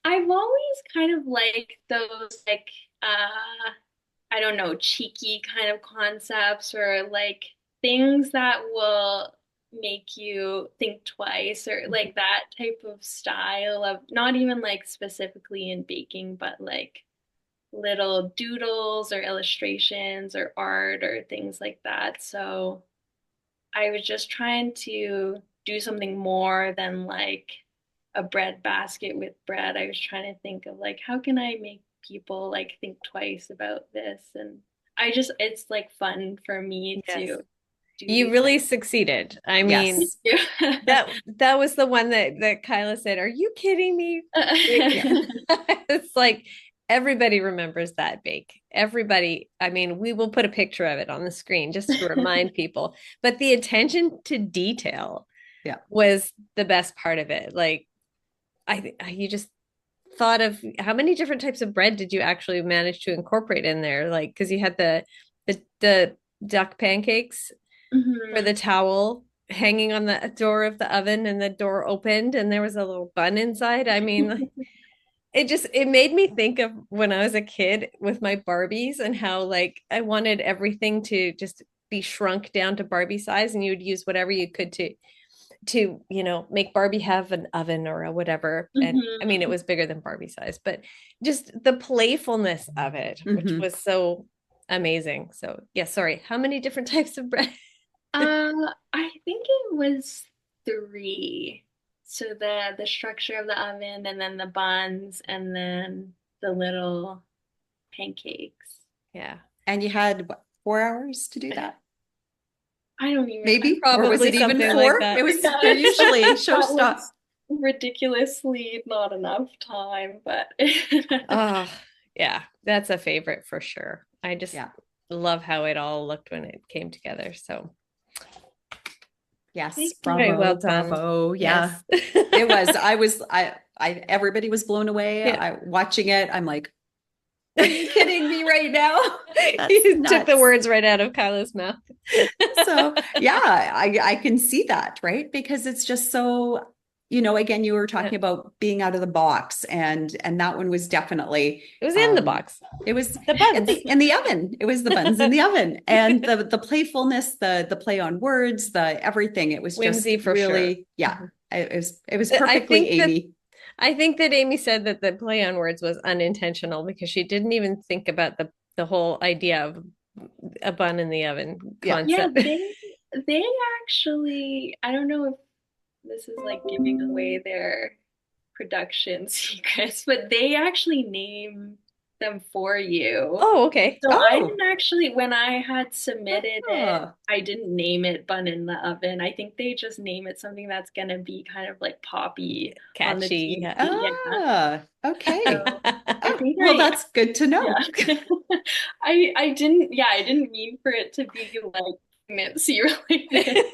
I've always kind of liked those like I don't know, cheeky kind of concepts or like things that will make you think twice or like that type of style of not even like specifically in baking, but like little doodles or illustrations or art or things like that. So I was just trying to do something more than like a bread basket with bread. I was trying to think of like how can I make people like think twice about this, and I just it's like fun for me Yes. to do You these really succeeded. I mean, Yes. that was the one that Kyla said, "Are you kidding me?" It's like everybody remembers that bake. Everybody, I mean, we will put a picture of it on the screen just to remind people. But the attention to detail Yeah. was the best part of it. Like you just thought of how many different types of bread did you actually manage to incorporate in there? Like, because you had the duck pancakes for the towel hanging on the door of the oven, and the door opened and there was a little bun inside. I mean, it made me think of when I was a kid with my Barbies and how like I wanted everything to just be shrunk down to Barbie size, and you would use whatever you could to make Barbie have an oven or a whatever. And I mean, it was bigger than Barbie size, but just the playfulness of it, which was so amazing. So yeah, sorry, how many different types of bread? I think it was 3. So the structure of the oven and then the buns and then the little pancakes. Yeah. And you had what, 4 hours to do that? I don't even Maybe, probably or was it even something 4? like that. It was they're usually showstop. Ridiculously not enough time, but Oh, yeah, that's a favorite for sure. I just love how it all looked when it came together. So yes, bravo, very well done. Bravo. Yeah. Yes. It was. I everybody was blown away. Yeah. Watching it, I'm like, are you kidding me right now? You took the words right out of Kyla's mouth. So yeah, I can see that, right? Because it's just so, again, you were talking about being out of the box, and that one was definitely it was in the box. It was the buns in the oven. It was the buns in the oven, and the playfulness, the play on words, the everything. It was whimsy just for really, sure. Yeah. It was perfectly Aimee. I think that Aimee said that the play on words was unintentional because she didn't even think about the whole idea of a bun in the oven concept. Yeah, they actually, I don't know if this is like giving away their production secrets, but they actually name them for you. Oh, okay. So I Oh, didn't actually, when I had submitted it, ah, I didn't name it bun in the oven. I think they just name it something that's gonna be kind of like poppy on the Catchy. TV. Yeah. Yeah. okay. So I Oh, think well, that's good to know. yeah. I didn't mean for it to be like pregnancy related.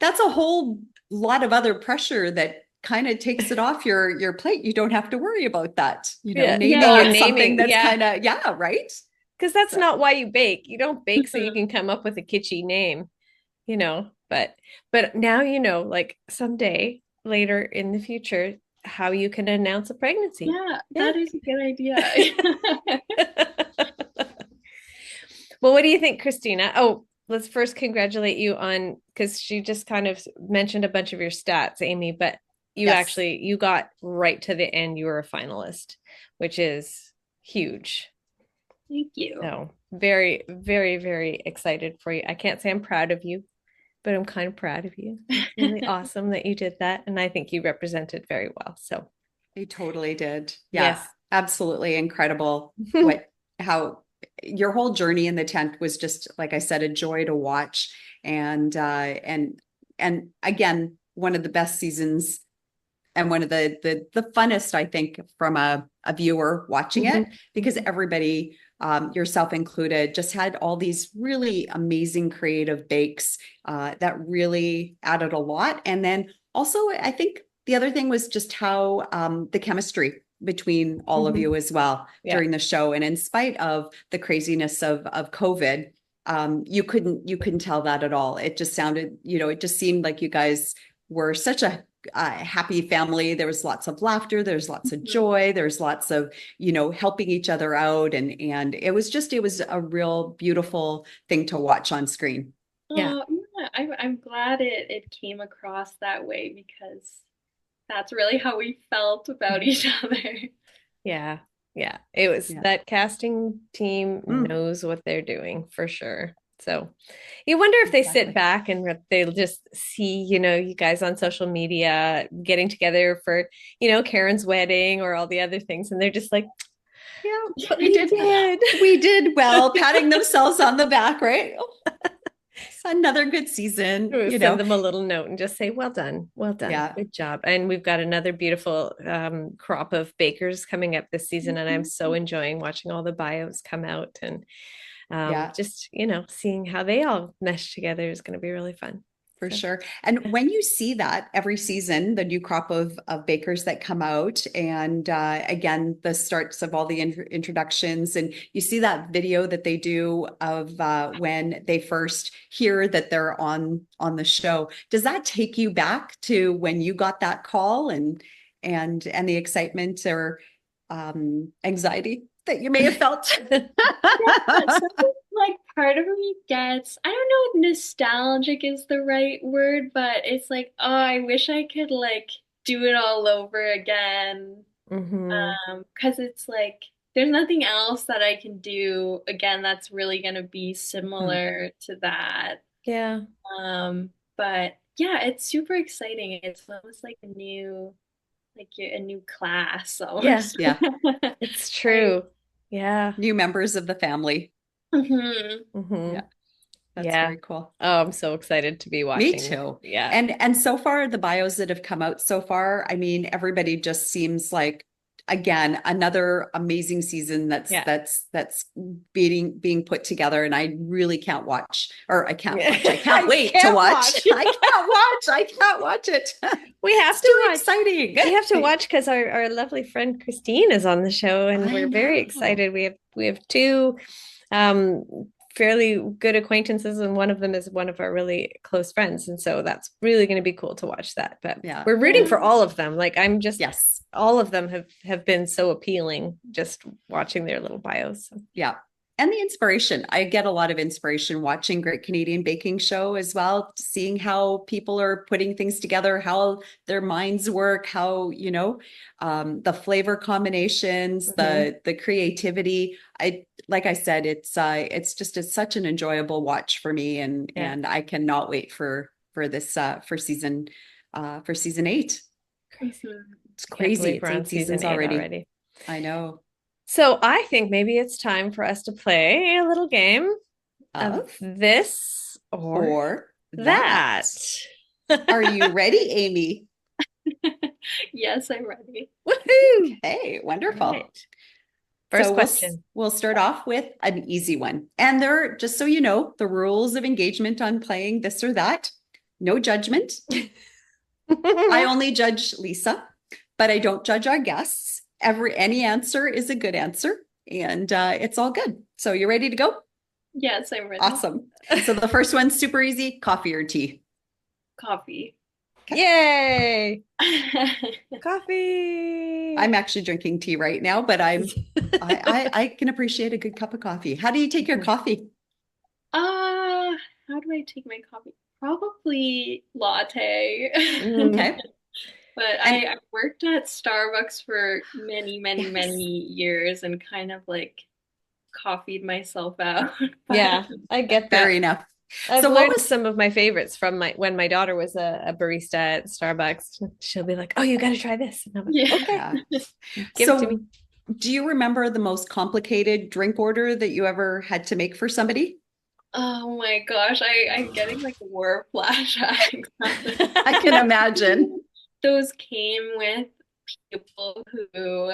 That's a whole lot of other pressure that kind of takes it off your plate. You don't have to worry about that, Yeah. naming Oh, Yeah. it something naming. that's Yeah. kind of, yeah, right. Because that's So, not why you bake. You don't bake so you can come up with a kitschy name, but now like someday later in the future how you can announce a pregnancy. Yeah, Yeah. that is a good idea. Well, what do you think, Christina? Oh, let's first congratulate you on because she just kind of mentioned a bunch of your stats, Aimee, but yes. you got right to the end. You were a finalist, which is huge. Thank you. So very, very, very excited for you. I can't say I'm proud of you, but I'm kind of proud of you. It's really awesome that you did that. And I think you represented very well. So They totally did. Yeah, yes. absolutely incredible. How your whole journey in the tent was just, like I said, a joy to watch. And again, one of the best seasons and one of the funnest, I think, from a viewer watching it, Mhm. because everybody, yourself included, just had all these really amazing creative bakes that really added a lot. And then also, I think the other thing was just how the chemistry between all of Mhm. you as well Yeah. during the show. And in spite of the craziness of COVID, you couldn't tell that at all. It just sounded, it just seemed like you guys were such a happy family. There was lots of laughter. There's lots of Mhm. joy. There's lots of, helping each other out. And it was a real beautiful thing to watch on screen. Yeah. Oh, yeah, I'm glad it came across that way because that's really how we felt about each other. Yeah. Yeah. It was Yeah. that casting team Mm, knows what they're doing for sure. So you wonder if they sit exactly. back and they'll just see, you guys on social media getting together for, Karen's wedding or all the other things. And they're just like, Yeah, but we we did. did. We did well, patting themselves on the back, right? Oh, another good season, Send them a little note and just say, well done, Yeah. good job. And we've got another beautiful crop of bakers coming up this season. And I'm so enjoying watching all the bios come out and Yeah. just, seeing how they all mesh together is going to be really fun. For So, sure. And when you see that every season, the new crop of bakers that come out, and again, the starts of all the introductions, and you see that video that they do of when they first hear that they're on the show, does that take you back to when you got that call and the excitement or anxiety that you may have felt? Yeah, something like part of me gets, I don't know if nostalgic is the right word, but it's like, oh, I wish I could like do it all over again. hmm 'Cause it's like there's nothing else that I can do again that's really gonna be Hmm. similar to that. yeah, But yeah, it's super exciting. It's almost like a new class yeah, almost. Yeah. it's I, true. Yeah. New members of the family. mhm. hmm Yeah. That's Yeah. very cool. Oh, I'm so excited to be Me watching. too. Yeah. And so far, the bios that have come out so far, I mean, everybody just seems like, again, another amazing season that's Yeah. that's that's being put together. And I really can't watch, or I can't Yeah. watch. I can't I wait to can't watch. watch. I can't watch. I can't watch it. We have It's to too watch. exciting. We have to watch because our lovely friend Christine is on the show and I we're very know. excited. We have two um fairly good acquaintances and one of them is one of our really close friends. And so that's really going to be cool to watch that. But Yeah. we're rooting Yeah. for all of them. Like I'm just Yes. all of them have been so appealing just watching their little bios. So, Yeah. And the inspiration. I get a lot of inspiration watching Great Canadian Baking Show as well, seeing how people are putting things together, how their minds work, how, the flavor combinations, mhm. the creativity. Like I said, it's such an enjoyable watch for me, and Yeah. I cannot wait for this for season 8. Crazy. It's Can't crazy. believe we're It's on 8 season seasons 8 already. already. I know. So I think maybe it's time for us to play a little game of Of this or or that. that. Are you ready, Aimee? Yes, I'm ready. Woohoo! Okay, wonderful. All right. So First question. we'll start off with an easy one. And there, just so you know, the rules of engagement on playing this or that, no judgment. I only judge Lisa, but I don't judge our guests. Any answer is a good answer, and it's all good. So you ready to go? Yes, I'm ready. Awesome. So the first one's super easy: coffee or tea? Coffee. Yay! Coffee. I'm actually drinking tea right now, but I can appreciate a good cup of coffee. How do you take your coffee? How do I take my coffee? Probably latte. Okay. But And I worked at Starbucks for many, many, yes, many years and kind of like coffeeed myself out. Yeah, I get fair that. enough. I've So what learned was some of my favorites from when my daughter was a barista at Starbucks. She'll be like, "Oh, you got to try this," and I'm like, Yeah. "Okay, yeah. give it to me." So do you remember the most complicated drink order that you ever had to make for somebody? Oh my gosh, I'm getting like war flashbacks. I can imagine. Those came with people who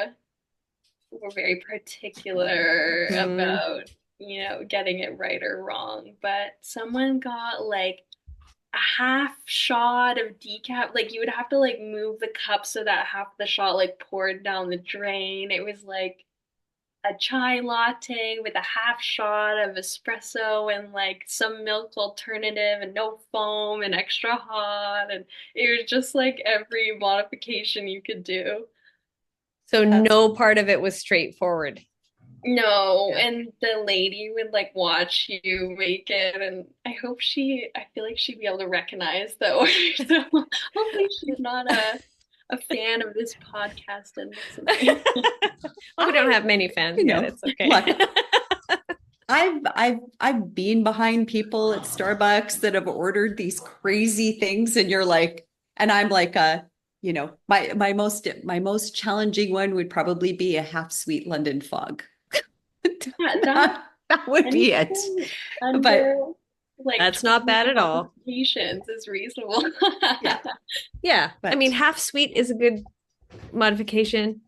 were very particular Mhm. about, getting it right or wrong. But someone got like a half shot of decaf. Like you would have to like move the cup so that half the shot like poured down the drain. It was like a chai latte with a half shot of espresso and like some milk alternative and no foam and extra hot. And it was just like every modification you could do. So That's no part of it was straightforward. No, yeah. and the lady would like watch you make it, and I feel like she'd be able to recognize the order. So hopefully she's not a fan of this podcast and listening. Well, we don't have many fans You yet. know, It's okay. look, I've been behind people at Starbucks that have ordered these crazy things, and you're like, and I'm like, my most challenging one would probably be a half sweet London fog. Yeah, that That would be it. anything But under like That's not 20 bad at all. modifications is reasonable. yeah, Yeah. I mean, but half sweet is a good modification.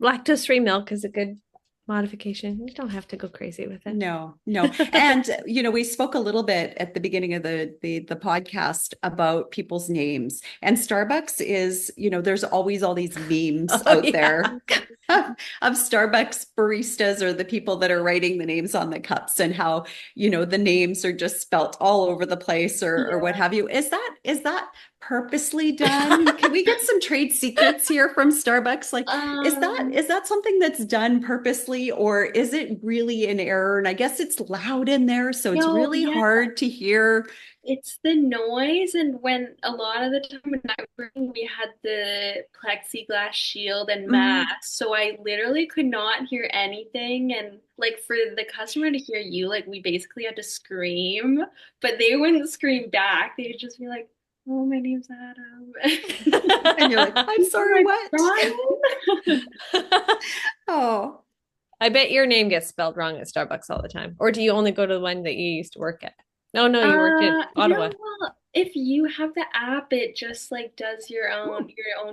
Lactose-free milk is a good modification. You don't have to go crazy with it. no, no. And we spoke a little bit at the beginning of the podcast about people's names. And Starbucks is, there's always all these memes Oh, out yeah. there of Starbucks baristas or the people that are writing the names on the cups and how, the names are just spelt all over the place or what Yeah. have you. Is that purposely done? Can we get some trade secrets here from Starbucks? Like, is that Um, is that something that's done purposely, or is it really an error? And I guess it's loud in there, so it's no, really yeah. hard to hear. It's the noise, and when a lot of the time when I was working, we had the plexiglass shield and Mm, mask, so I literally could not hear anything. And like for the customer to hear you, like we basically had to scream, but they wouldn't scream back. They'd just be like, "Oh, my name's Adam." and you're like, I'm I'm sorry, like, what? "Brian?" Oh, I bet your name gets spelled wrong at Starbucks all the time. Or do you only go to the one that you used to work at? No, no, you worked in Ottawa. Well, if you have the app, it just like does your own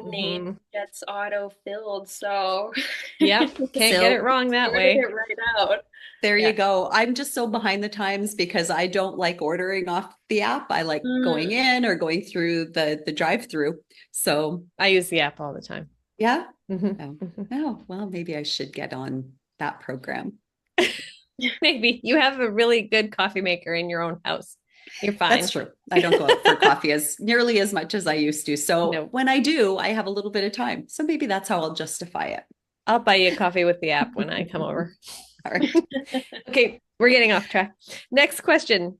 name Mhm. gets auto filled. So Yep. Can't get it so wrong that sorted way. it right out. there Yeah. you go. I'm just so behind the times because I don't like ordering off the app. I like going Mm, in or going through the drive-through. So I use the app all the time. yeah. Mhm. Oh, Mhm. oh, well, maybe I should get on that program. Maybe you have a really good coffee maker in your own house. You're That's fine. true. I don't go out for coffee as nearly as much as I used to. So No, when I do, I have a little bit of time. So maybe that's how I'll justify it. I'll buy you a coffee with the app when I come over. All right. Okay, we're getting off track. Next question.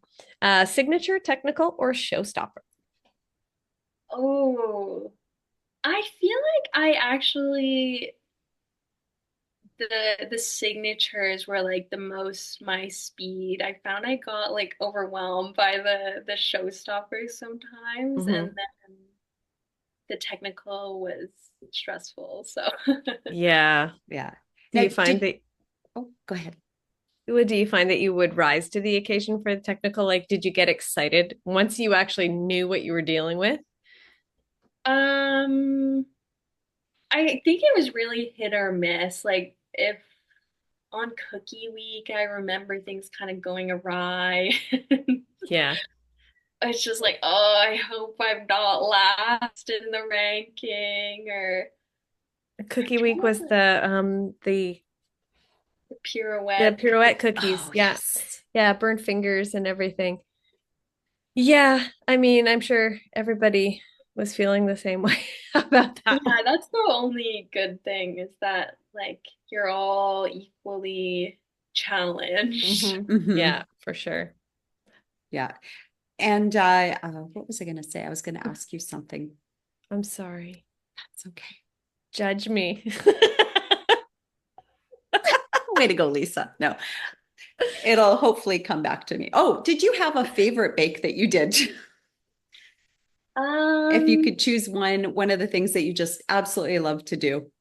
Signature, technical, or showstopper? Oh, I feel like I actually the signatures were like the most my speed. I found I got like overwhelmed by the showstoppers sometimes, and Mhm. then the technical was stressful. So Yeah. Yeah. Do Now, you find that? Oh, go ahead. Do you find that you would rise to the occasion for the technical? Like, did you get excited once you actually knew what you were dealing with? Um, I think it was really hit or miss. Like if on cookie week, I remember things kind of going awry. Yeah. It's just like, oh, I hope I'm not last in the ranking or I'm Cookie week trying was to the pirouette pirouette cookie. cookies. Oh, Yeah. yes. Yeah, burnt fingers and everything. Yeah, I mean, I'm sure everybody was feeling the same way about that one. Yeah, that's the only good thing is that like you're all equally challenged. Hmm. Yeah, for sure. Yeah. And what was I going to say? I was going to ask you something. I'm sorry. That's okay. Judge me. Way to go, Lisa. No, it'll hopefully come back to me. Oh, did you have a favorite bake that you did? If you Um, could choose one of the things that you just absolutely love to do.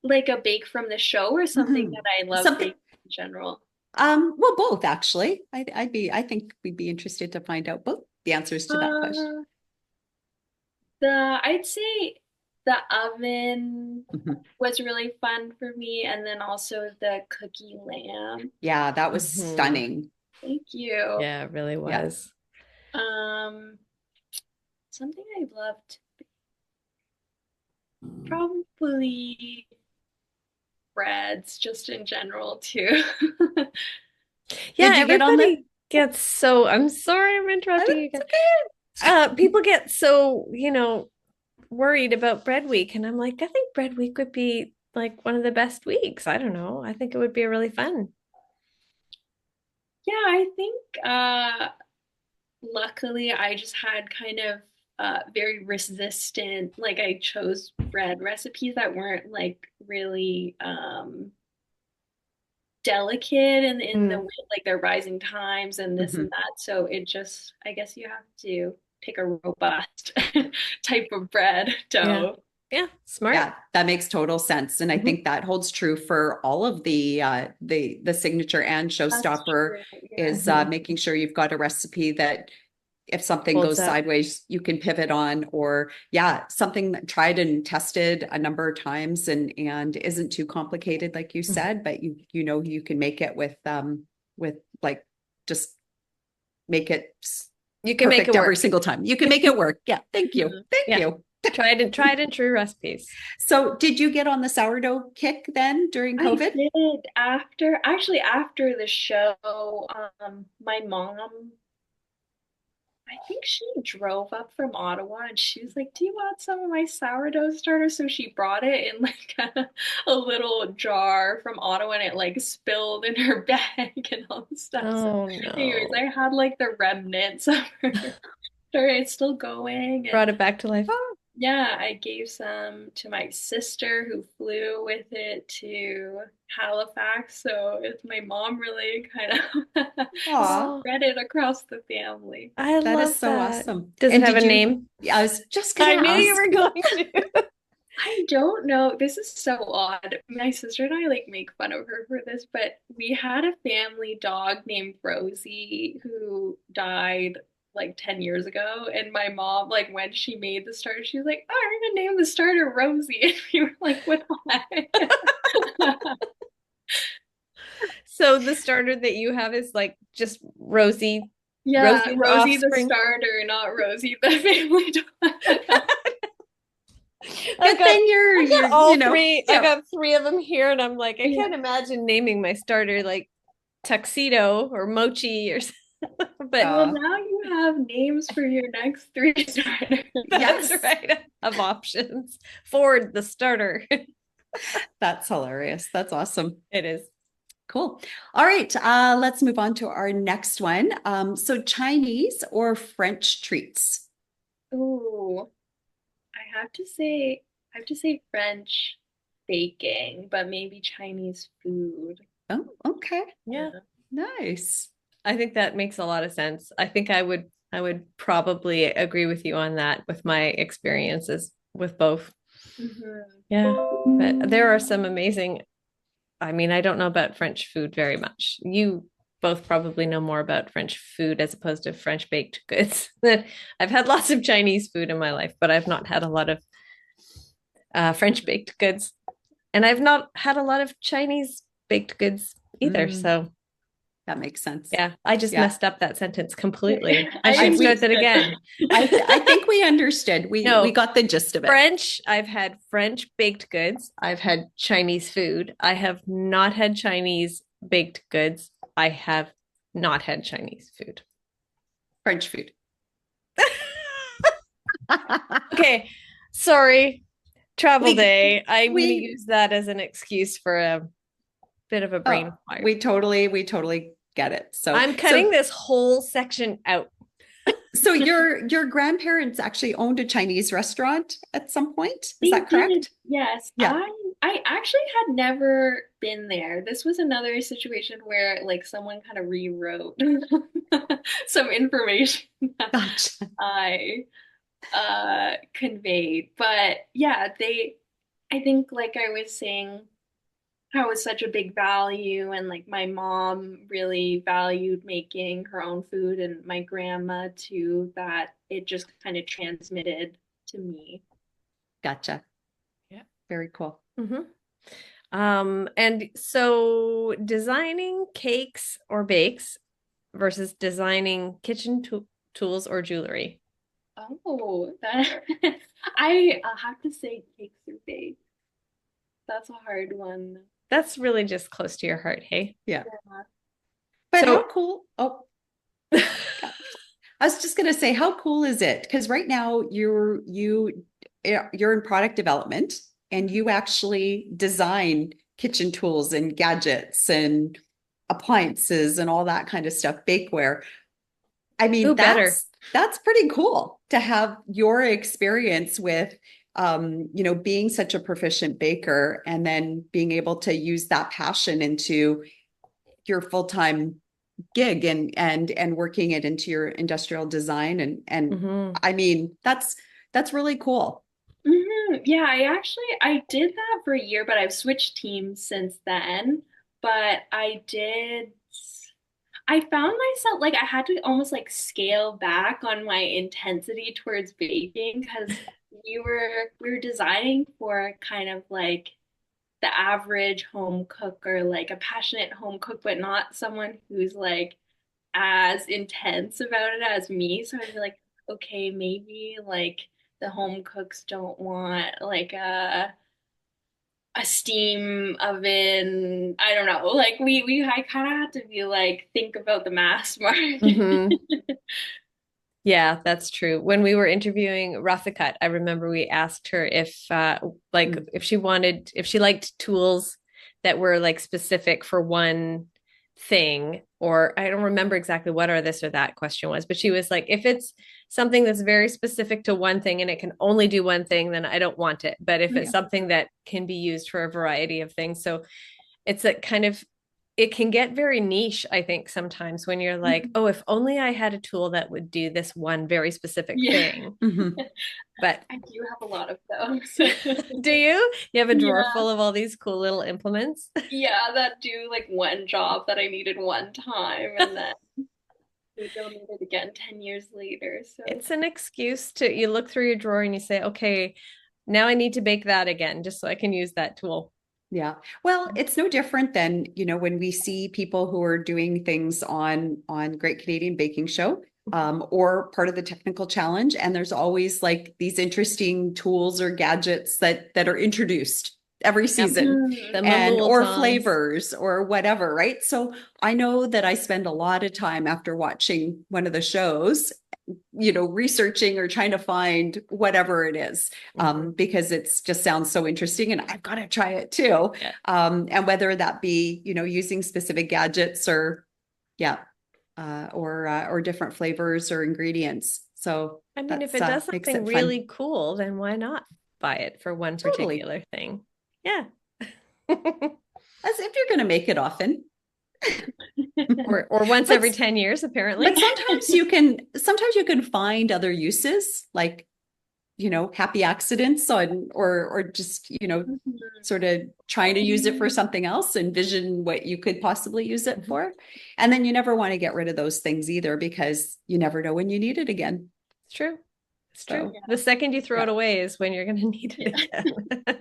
like a bake from the show or something Mhm. that I love Something, baking in general. well, both actually. I think we'd be interested to find out both the answers to that question. Uh, I'd say the oven Mhm. was really fun for me, and then also the cookie lamb. Yeah, that was Mhm. stunning. Thank you. Yeah, it really Yeah. was. Um, Something I loved probably breads just in general too. Yeah, Did you get on the? everybody gets so, I'm sorry I'm interrupting you It's again. okay. People get so, worried about bread week. And I'm like, I think bread week would be like one of the best weeks. I don't know. I think it would be really fun. Yeah, I think luckily I just had kind of very resistant, like I chose bread recipes that weren't like really delicate and in the Mm. way like their rising times and this and Mhm. that. So it just I guess you have to pick a robust type of bread Yeah. dough. Yeah. Smart. Yeah, that makes total sense, and I Mhm. think that holds true for all of the signature and That's showstopper true. Yeah. is Mhm. making sure you've got a recipe that if something Holds goes up. sideways, you can pivot on, or yeah, something that tried and tested a number of times and isn't too complicated, like you Mhm. said, but you know you can make it with like just make it You can make it perfect every work. single time. You can make it work. Yeah, thank you. Mhm. Thank Yeah. you. Tried and true recipes. So, did you get on the sourdough kick then during I COVID? did after the show, my mom, I think she drove up from Ottawa and she was like, "Do you want some of my sourdough starter?" So she brought it in like a little jar from Ottawa and it like spilled in her bag and all this stuff. So, Oh anyways, no. I had like the remnants of her starter. It's still going. And Brought it back to life. Oh, yeah, I gave some to my sister who flew with it to Halifax. So it's my mom really kind of aw, Oh, spread it across the family. I that is love so that. awesome. Does it And have a did you? name? Yeah, I was just gonna I knew you ask. were going to. I don't know. This is so odd. My sister and I like make fun of her for this, but we had a family dog named Rosie who died like 10 years ago. And my mom, like when she made the starter, she was like, "Oh, I'm gonna name the starter Rosie." And we were like, "What the heck?" So the starter that you have is like just Rosie, Yeah, Rosie's Rosie the offspring. starter, not Rosie the family dog. I Good got thing I got you all know, three. I yeah. got three of them here, and I'm like, I can't Yeah. imagine naming my starter like Tuxedo or Mochi or something. But Well, Uh, now you have names for your next three starters. that's yes, right. Of options. Ford the starter. that's hilarious. That's awesome. It is. Cool. All right, let's move on to our next one. So Chinese or French treats? Ooh, I have to say French baking, but maybe Chinese food. Oh, okay. Yeah. Yeah. Nice. I think that makes a lot of sense. I think I would probably agree with you on that with my experiences with both. Mhm. Yeah. But there are some amazing I mean, I don't know about French food very much. You both probably know more about French food as opposed to French baked goods. I've had lots of Chinese food in my life, but I've not had a lot of French baked goods. And I've not had a lot of Chinese baked goods either. So that makes sense. yeah, I just messed up that sentence completely. I I should start that understood. again. I think we understood. We got the gist of it. French, I've had French baked goods. I've had Chinese food. I have not had Chinese baked goods. I have not had Chinese food. French food. Okay, sorry. Travel day. I'm going to use that as an excuse for a bit of a brain fire. We totally get it. So I'm cutting this whole section out. So your grandparents actually owned a Chinese restaurant at some point? Is that correct? Did. Yes. Yeah. I actually had never been there. This was another situation where like someone kind of rewrote some information that Gotcha. I conveyed. But yeah, I think like I was saying, how it was such a big value, and like my mom really valued making her own food, and my grandma too, that it just kind of transmitted to me. Gotcha. Yeah. Very cool. And so designing cakes or bakes versus designing kitchen tools or jewelry. Oh, that I'll have to say cakes or bakes. That's a hard one. That's really just close to your heart, hey? Yeah. But So- how cool. Oh, I was just going to say, how cool is it? Because right now you're in product development and you actually design kitchen tools and gadgets and appliances and all that kind of stuff, bakeware. I mean, that's pretty cool to have your experience with being such a proficient baker and then being able to use that passion into your full-time gig and working it into your industrial design. And I mean, that's really cool. Yeah, I did that for a year, but I've switched teams since then. But I found myself like I had to almost like scale back on my intensity towards baking because we were designing for kind of like the average home cook or like a passionate home cook, but not someone who's like as intense about it as me. So I'd be like, okay, maybe like the home cooks don't want like a steam oven. I don't know. Like I kind of had to be like think about the mass market. Yeah, that's true. When we were interviewing Raffikat, I remember we asked her if if she liked tools that were like specific for one thing, or I don't remember exactly what or this or that question was, but she was like, if it's something that's very specific to one thing and it can only do one thing, then I don't want it. But if it's something that can be used for a variety of things, so it's a kind of, it can get very niche, I think, sometimes when you're like, oh, if only I had a tool that would do this one very specific thing. But I do have a lot of those. Do you? You have a drawer full of all these cool little implements? Yeah, that do like one job that I needed one time, and then we don't need it again 10 years later. So it's an excuse you look through your drawer and you say, okay, now I need to bake that again just so I can use that tool. Yeah. Well, it's no different than, when we see people who are doing things on Great Canadian Baking Show, or part of the technical challenge. And there's always like these interesting tools or gadgets that are introduced every season or flavors or whatever. Right. So I know that I spend a lot of time after watching one of the shows, researching or trying to find whatever it is, because it's just sounds so interesting and I've got to try it too. Yeah. And whether that be, using specific gadgets or different flavors or ingredients. So I mean, if it does something really cool, then why not buy it for one particular thing? Yeah. As if you're going to make it often. or once every 10 years, apparently. But sometimes you can find other uses, like happy accidents or just, sort of trying to use it for something else, envision what you could possibly use it for. And then you never want to get rid of those things either, because you never know when you need it again. It's true. It's true. So, The second you throw it away is when you're going to need it again.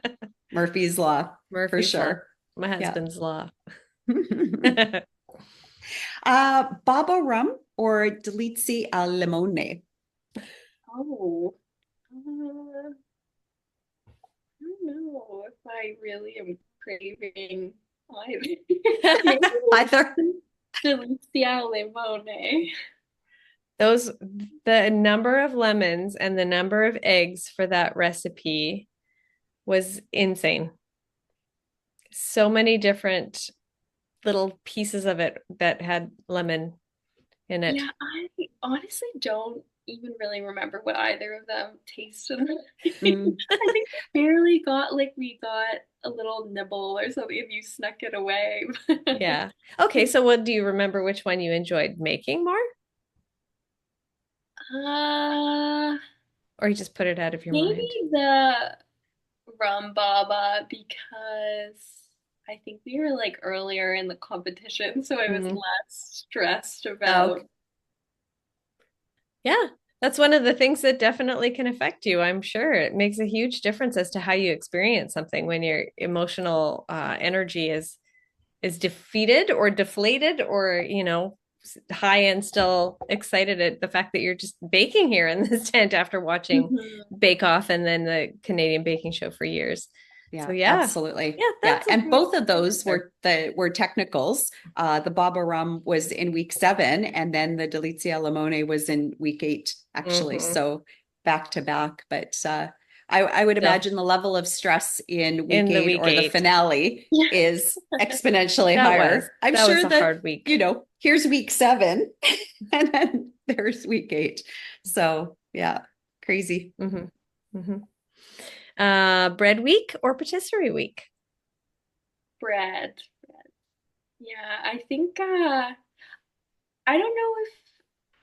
Murphy's Law, for Murphy's sure. Law. My husband's law. Baba rum or delizia al limone? Oh, I don't know if I really am craving either. Either. Delizia limone. The number of lemons and the number of eggs for that recipe was insane. So many different little pieces of it that had lemon in it. Yeah, I honestly don't even really remember what either of them tasted like. I think we got a little nibble or something if you snuck it away. Yeah. Okay, so what do you remember, which one you enjoyed making more? Or you just put it out of your mind? Maybe the rum baba, because I think we were like earlier in the competition, so I was less stressed about. Yeah, that's one of the things that definitely can affect you. I'm sure it makes a huge difference as to how you experience something when your emotional energy is defeated or deflated, or high and still excited at the fact that you're just baking here in this tent after watching Bake Off and then the Canadian baking show for years. Yeah, so, yeah, absolutely. Yeah, and both of those were technicals. The Baba Rum was in week 7, and then the Delizia Limone was in week 8, actually. So back to back. But I would imagine the level of stress in week 8 or the finale is exponentially higher. I'm sure that, hard week. Here's week 7, and then there's week 8. So yeah, crazy. Bread week or patisserie week? Bread. Yeah, I think I don't know if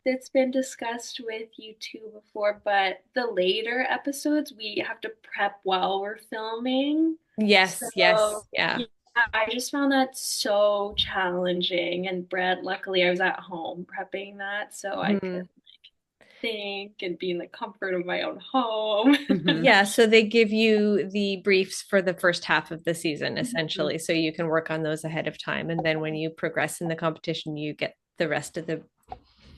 it's been discussed with you two before, but the later episodes we have to prep while we're filming. Yes, yeah. I just found that so challenging. And bread, luckily I was at home prepping that, so I could think and be in the comfort of my own home. Yeah, so they give you the briefs for the first half of the season, essentially, so you can work on those ahead of time, and then when you progress in the competition you get the rest of the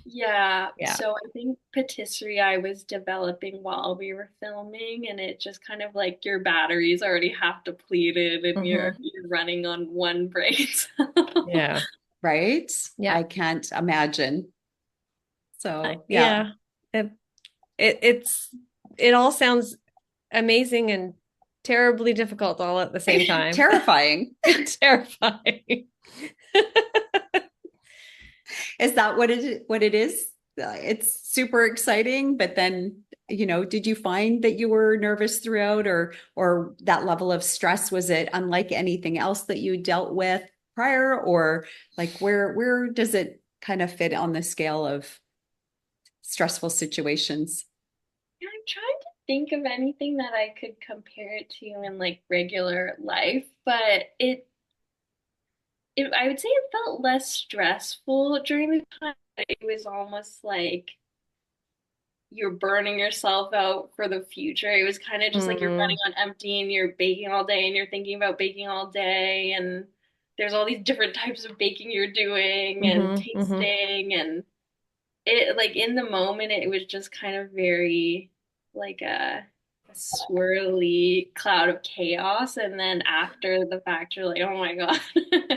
so I think patisserie I was developing while we were filming, and it just kind of like your batteries already half depleted and you're running on one brain. Yeah, right. I can't imagine. So it all sounds amazing and terribly difficult all at the same time. Terrifying. Terrifying. Is that what it is? It's super exciting, but then, did you find that you were nervous throughout, or that level of stress, was it unlike anything else that you dealt with prior, or like where does it kind of fit on the scale of stressful situations? I'm trying to think of anything that I could compare it to in like regular life, but I would say it felt less stressful during the time. It was almost like you're burning yourself out for the future. It was kind of just like you're running on empty and you're baking all day and you're thinking about baking all day, and there's all these different types of baking you're doing and tasting, and it like in the moment it was just kind of very like a swirly cloud of chaos, and then after the fact you're like, oh my god,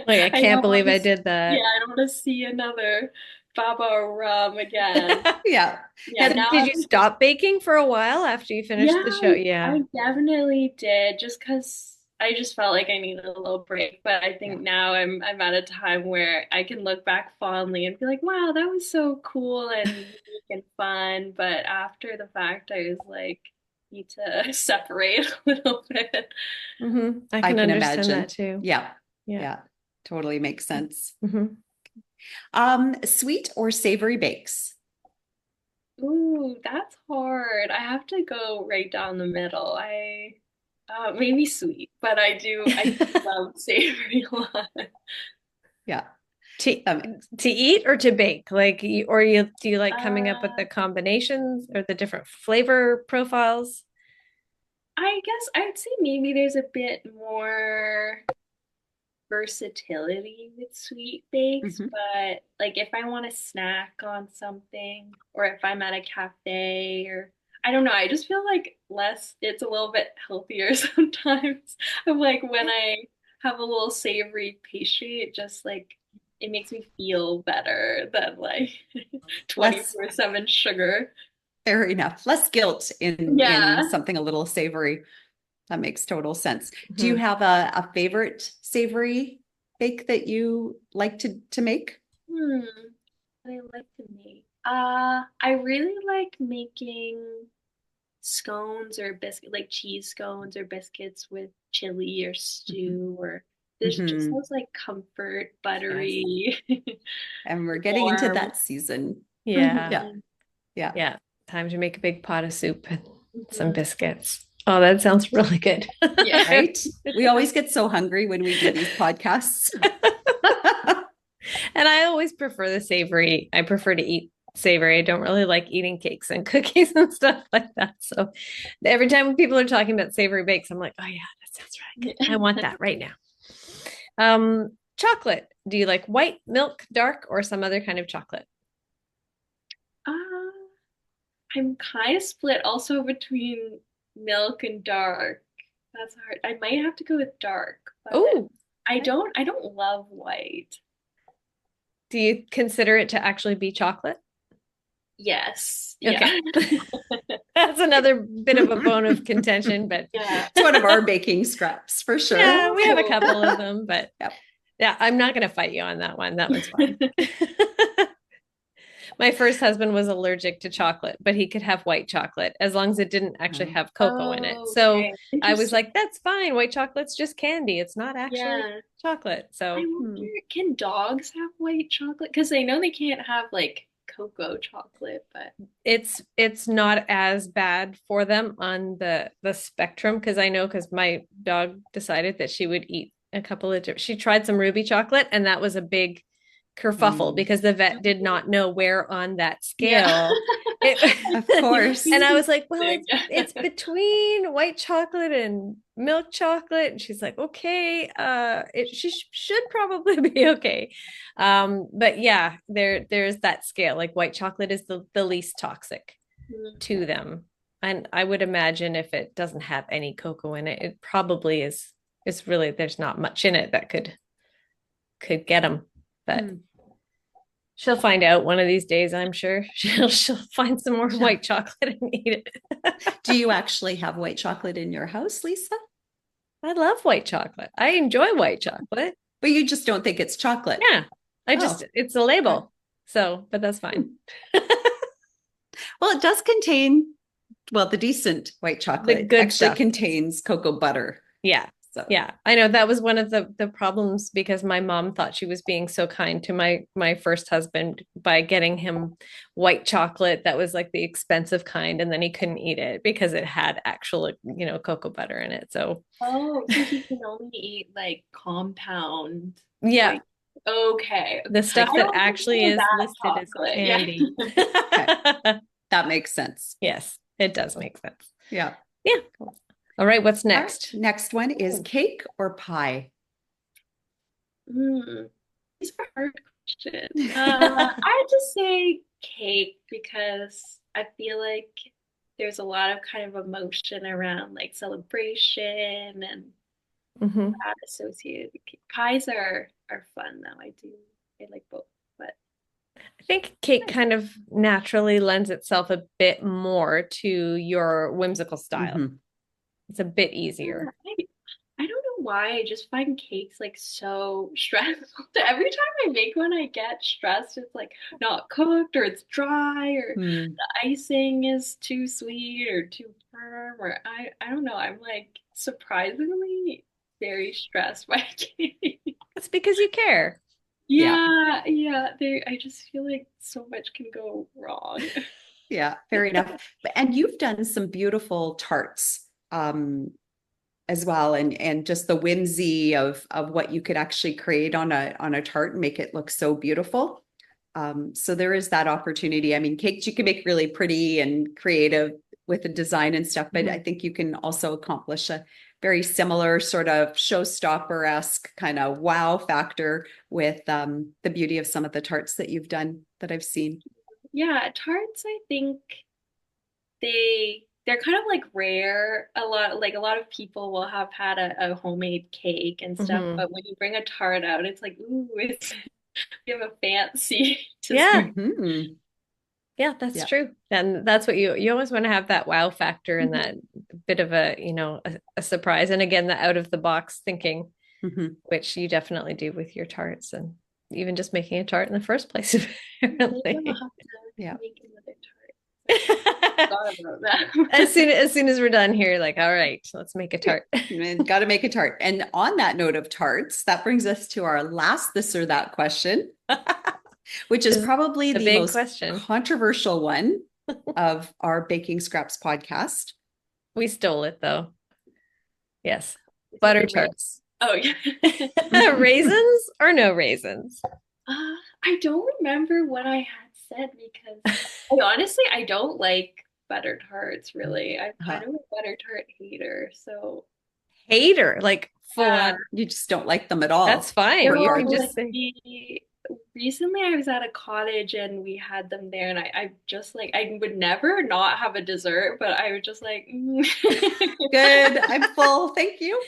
like I can't believe I did that. Yeah, I don't want to see another baba rum again. Yeah. Did you stop baking for a while after you finished the show? I definitely did, just because I just felt like I needed a little break. But I think now I'm at a time where I can look back fondly and be like, wow, that was so cool and unique and fun. But after the fact, I was like, need to separate a little bit. I can understand imagine that too. Yeah, totally makes sense. Sweet or savory bakes? Ooh, Ooh, that's hard. I have to go right down the middle. Maybe sweet, but I do love savory a lot. Yeah. To Um, to eat or to bake? Like or you do you like coming up with Uh, the combinations or the different flavor profiles? I guess I'd say maybe there's a bit more versatility with sweet bakes, mhm. but like if I want to snack on something or if I'm at a cafe or I don't know, I just feel like it's a little bit healthier sometimes. I'm like when I have a little savory pastry, it makes me feel better than like Less, 24/7 sugar. fair enough. Less guilt in Yeah. something a little savory. That makes total sense. Do you Mhm. have a favorite savory bake that you like to make? Hmm. What I like to make. I really like making scones or biscuit, like cheese scones or biscuits with chili or Mhm. stew, or there's just Mhm. those like comfort, Yes. buttery, And we're getting into warm. that season. Yeah. Yeah. Mhm. Yeah. Yeah. Time to make a big pot of soup and some Mhm. biscuits. Oh, that sounds really good. Yeah. Right. We always get so hungry when we do these podcasts. And I always prefer the savory. I prefer to eat savory. I don't really like eating cakes and cookies and stuff like that. So every time people are talking about savory bakes, I'm like, oh yeah, that sounds really good. I want that right now. Chocolate. Do you like white, milk, dark, or some other kind of chocolate? Uh, I'm kind of split also between milk and dark. That's hard. I might have to go with dark, but Oh, I don't love white. do you consider it to actually be chocolate? Yes. Okay. Yeah. That's another bit of a bone of contention, but Yeah. It's one of our baking scraps for sure. yeah, we have a Oh. couple of them, but Yep. yeah, I'm not going to fight you on that one. That one's fine. My first husband was allergic to chocolate, but he could have white chocolate as long as it didn't actually have cocoa in it. Oh, So okay. I was Interesting. like, that's fine. White chocolate's just candy. It's not actually Yeah. chocolate. I So wonder, can dogs have white chocolate? Because I know they can't have like cocoa chocolate, but it's not as bad for them on the spectrum because I know because my dog decided that she would eat a couple of she tried some ruby chocolate and that was a big kerfuffle Mm, because the vet did not know where on that yeah. scale it of course. and I was like, well, Interesting. it's between white chocolate and milk chocolate. And she's like, okay, she should probably be okay. But yeah, there's that scale. Like white chocolate is the least toxic to them. And I would imagine if it doesn't have any cocoa in it, it probably is really there's not much in it that could get them. But Mm. she'll find out one of these days, I'm sure. She'll find some more white chocolate and eat it. Do you actually have white chocolate in your house, Lisa? I love white chocolate. I enjoy white chocolate. But you just don't think it's chocolate. Yeah. I just Oh, it's a okay. label. So, but that's fine. Well, it does contain, well, the decent white The chocolate good actually stuff. contains cocoa butter. Yeah. So, Yeah. I know that was one of the problems because my mom thought she was being so kind to my first husband by getting him white chocolate that was like the expensive kind and then he couldn't eat it because it had actual, cocoa butter in it. So, Oh, so he can only eat like compound yeah, white. Okay. the like, stuff I that don't actually consider is that listed as chocolate. Yeah. candy. okay, that makes sense. Yes, it does make sense. Yeah. Yeah. All right, what's All right. next? Next one is cake or pie? Hmm. These are hard questions. I just say cake because I feel like there's a lot of kind of emotion around like celebration and Mm-hmm. that associated with cake. Pies are fun though. I like both, but I think cake kind of naturally lends itself a bit more to your whimsical style. Mhm. It's a bit yeah, easier. I don't know why. I just find cakes like so stressful. Every time I make one, I get stressed. It's like not cooked or it's dry or Mm. the icing is too sweet or too firm or I don't know. I'm like surprisingly very stressed by cake. It's because you care. Yeah. Yeah, yeah. I just feel like so much can go wrong. Yeah, fair enough. And you've done some beautiful tarts as well, and just the whimsy of what you could actually create on a tart and make it look so beautiful. So there is that opportunity. I mean, cakes you can make really pretty and creative with the design and stuff, but I think you can also accomplish a very similar sort of showstopper-esque kind of wow factor with the beauty of some of the tarts that you've done that I've seen. Yeah, tarts, I think they're kind of like rare. A lot of people will have had a homemade cake and stuff, Mhm. but when you bring a tart out, it's like, ooh, it's we have a fancy Yeah. dessert. Mhm. Yeah, that's Yeah. true. And that's what you always want to have, that wow factor and that Mhm. bit of a, a surprise. And again, the out of the box thinking, Mhm. which you definitely do with your tarts and even just making a tart in the first place, Maybe I'll apparently. have to Yeah. make another tart. Thought about As that. soon as we're done here, like, all right, let's make a tart. Got to make a tart. And on that note of tarts, that brings us to our last this or that question, which is This is probably the the big most question. controversial one of our Baking Scraps podcast. We stole it though. Yes. Is it Butter the ra- tarts. Oh yeah. Raisins or no raisins? I don't remember what I had said because I don't like butter tarts really. I'm Uh-huh. kind of a butter tart hater, so Hater, like full yeah. on. You just don't like them at That's all, fine. You can regardless. just say, Recently I was at a cottage and we had them there and I just like I would never not have a dessert, but I was just like Good. I'm full. Thank you.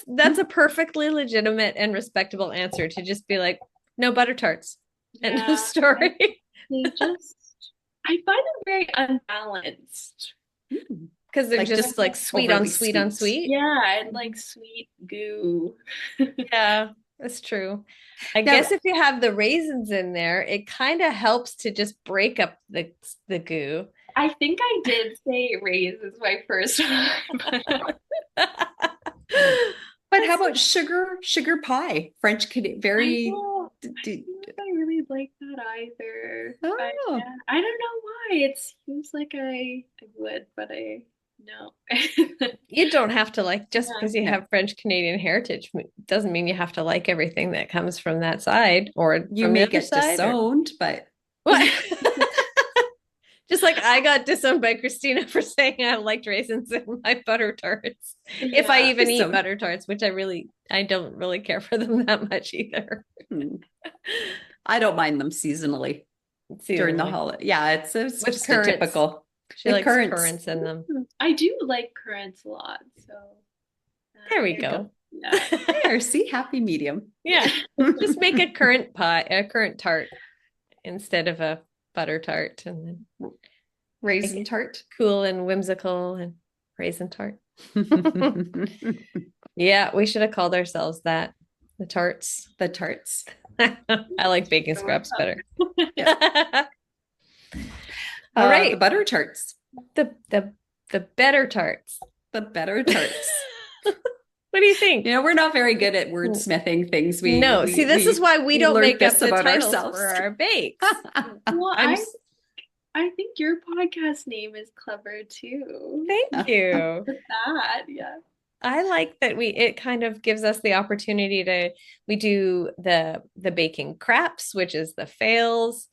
that's a perfectly legitimate and respectable answer, to just be like, no butter tarts. End of yeah, story. they just I find them very unbalanced. Because they're Like just just like sweet on overly sweet on sweet. sweet. Yeah, and like sweet goo. Yeah, that's true. I Now, guess if you have the raisins in there, it kind of helps to just break up the goo. I think I did say raisins my first time. but how about sugar pie? French can I very know. d- I d- don't know if I really like that either. oh, Yeah, I don't know why. It seems like I would, but I no. You don't have to like, just Yeah. because you no. have French Canadian heritage doesn't mean you have to like everything that comes from that side or You from the may other get side or disowned, but what. Just like I got disowned by Cristina for saying I liked raisins in my butter tarts. If I Yeah. even eat disowned. butter tarts, which I don't really care for them that much either. I don't mind them seasonally during the Seasonally. holiday. Yeah, it's With just a currants. typical She with likes currants. currants in them. I do like currants a lot, so There we There you go. go. yeah. There, see, happy medium. Yeah. Just make a currant pie, a currant tart instead of a butter tart, and then Raisin tart. cool and whimsical and raisin tart. Yeah, we should have called ourselves that. The tarts. The tarts. I like baking scraps better. Yeah. All right. The butter tarts. The better tarts. The better tarts. What do you think? We're not very good at wordsmithing things. No, see, this is why we don't learned make up this the about titles ourselves. for our bakes. Well, I'm I think your podcast name is clever too. Thank you. With that, yeah. I like that it kind of gives us the opportunity we do the baking craps, which is the fails.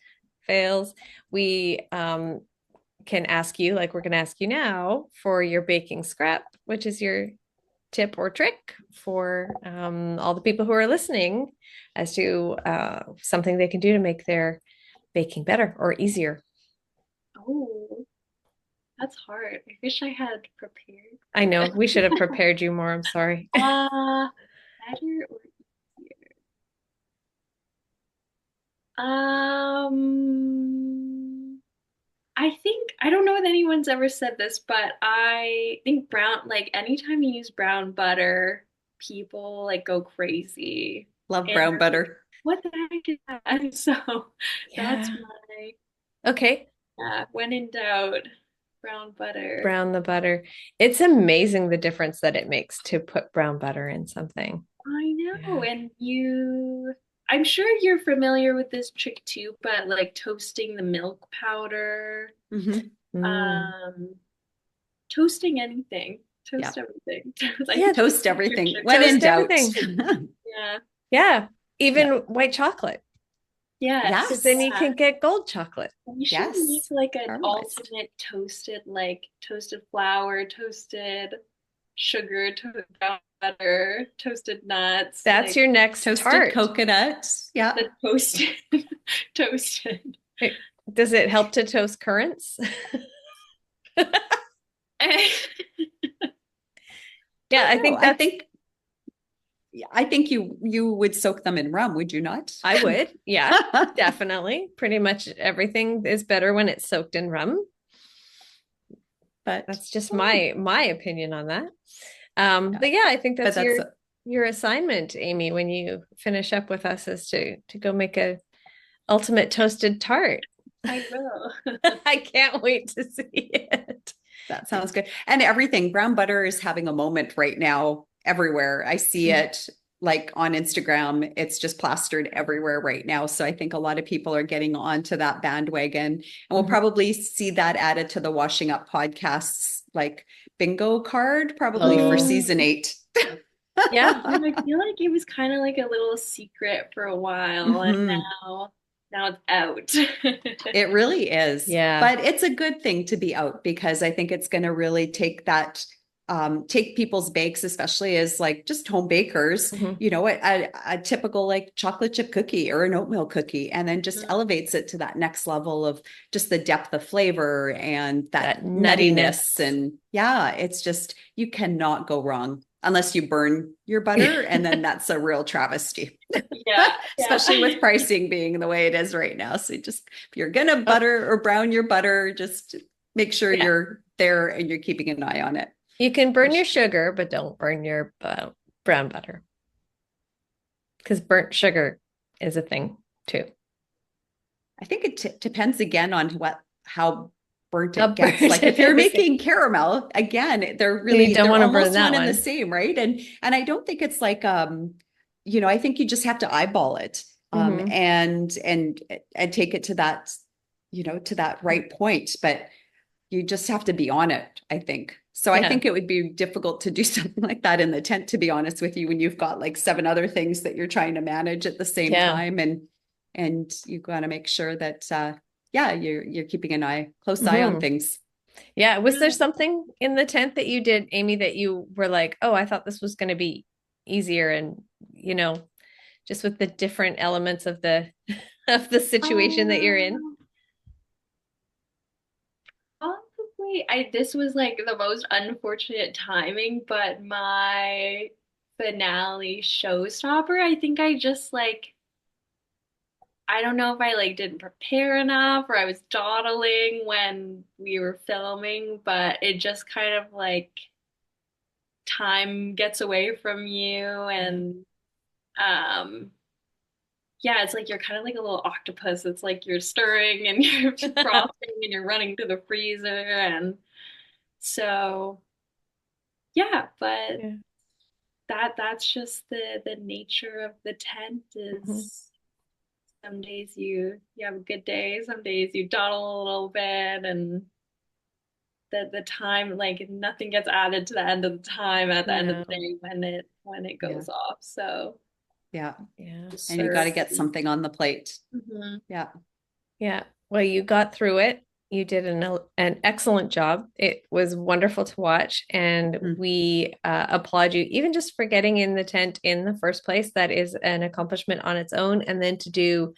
We can ask you, like we're going to ask you now, for your baking scrap, which is your tip or trick for all the people who are listening as to something they can do to make their baking better or easier. Oh, that's hard. I wish I had prepared. I know we should have prepared you more. I'm sorry. Better or easier? I don't know if anyone's ever said this, but I think like anytime you use brown butter, people like go crazy. Love And brown butter. what the heck is that? And so that's Yeah. my Okay. when in doubt, brown butter. Brown the butter. It's amazing the difference that it makes to put brown butter in something. I know. Yeah. And you I'm sure you're familiar with this trick too, but like toasting the milk powder, Mm-hmm. Mm. um, toasting anything, Yeah. toast everything. I Yeah, think that's Toast a good everything trick. when in toast doubt. everything. Yeah. Yeah, even Yeah. white chocolate, because Yes. then Yes. you Yeah. can get gold chocolate. We should make Yes. like an Caramelized. alternate toasted, like toasted flour, toasted sugar, toasted butter, toasted nuts, That's like your next Toasted tart. coconut. Yeah. the toasted, toasted. Does it help to toast currants? Yeah, I I don't know. think that's, I think you would soak them in rum, would you not? I would. Yeah, definitely. Pretty much everything is better when it's soaked in rum. But That's just oh, my opinion on that. yeah. But yeah, I think But that's that's your assignment, Aimee, when you finish up with us, is to go make a ultimate toasted tart. I will. I can't wait to see it. that sounds good. And everything, brown butter is having a moment right now everywhere. I see it like on Instagram. It's just plastered everywhere right now. So I think a lot of people are getting onto that bandwagon. And we'll Mhm. probably see that added to the Washing Up podcasts like bingo card, probably for Oh, season 8. yeah. Yeah, I feel like it was kind of like a little secret for a while, and Mhm. now it's out. It really is. Yeah. But it's a good thing to be out because I think it's going to really take that, take people's bakes, especially as like just home bakers, Mhm. a typical like chocolate chip cookie or an oatmeal cookie, and then just elevates it to that next level of just the depth of flavor and that That nuttiness. nuttiness. And yeah, it's just, you cannot go wrong unless you burn your butter. And then that's a real travesty. Yeah, yeah. Especially with pricing being the way it is right now. So just if you're gonna Oh, butter or brown your butter, just make sure yeah. you're there and you're keeping an eye on it. You can burn your sugar, but don't burn your brown butter, because burnt sugar is a thing too. I think it depends again on how burnt How it gets. burnt Like if it you're is. Yeah. making caramel, again, You don't they're want to burn almost that one and the one. same, right? And I don't think it's like I think you just have to eyeball it Hmm. and take it to that, to that right point. But you just have to be on it, I think. So I Yeah. think it would be difficult to do something like that in the tent, to be honest with you, when you've got like 7 other things that you're trying to manage at the same Yeah. time. And you got to make sure that yeah, you're keeping close eye on Hmm. things. Yeah. Was there something in the tent that you did, Aimee, that you were like, oh, I thought this was going to be easier, and you know, just with the different elements of the of the situation that you're in? Um, Possibly, this was like the most unfortunate timing, but my finale showstopper, I think I just like I don't know if I like didn't prepare enough or I was dawdling when we were filming, but it just kind of like time gets away from you and um yeah, it's like you're kind of like a little octopus. It's like you're stirring and you're frothing and you're running to the freezer and so yeah, but Yeah. that's just the nature of the tent Mhm. is some days you have a good day, some days you dawdle a little bit and the time like nothing gets added to the end of the time at the end of the No. day when it Yeah. goes off. So Yeah. Yeah. just And you got serve. to get something on the plate. Mhm. Yeah. Yeah. Well, you got through it. You did an excellent job. It was wonderful to watch, and Mhm. we applaud you, even just for getting in the tent in the first place. That is an accomplishment on its own. And then to do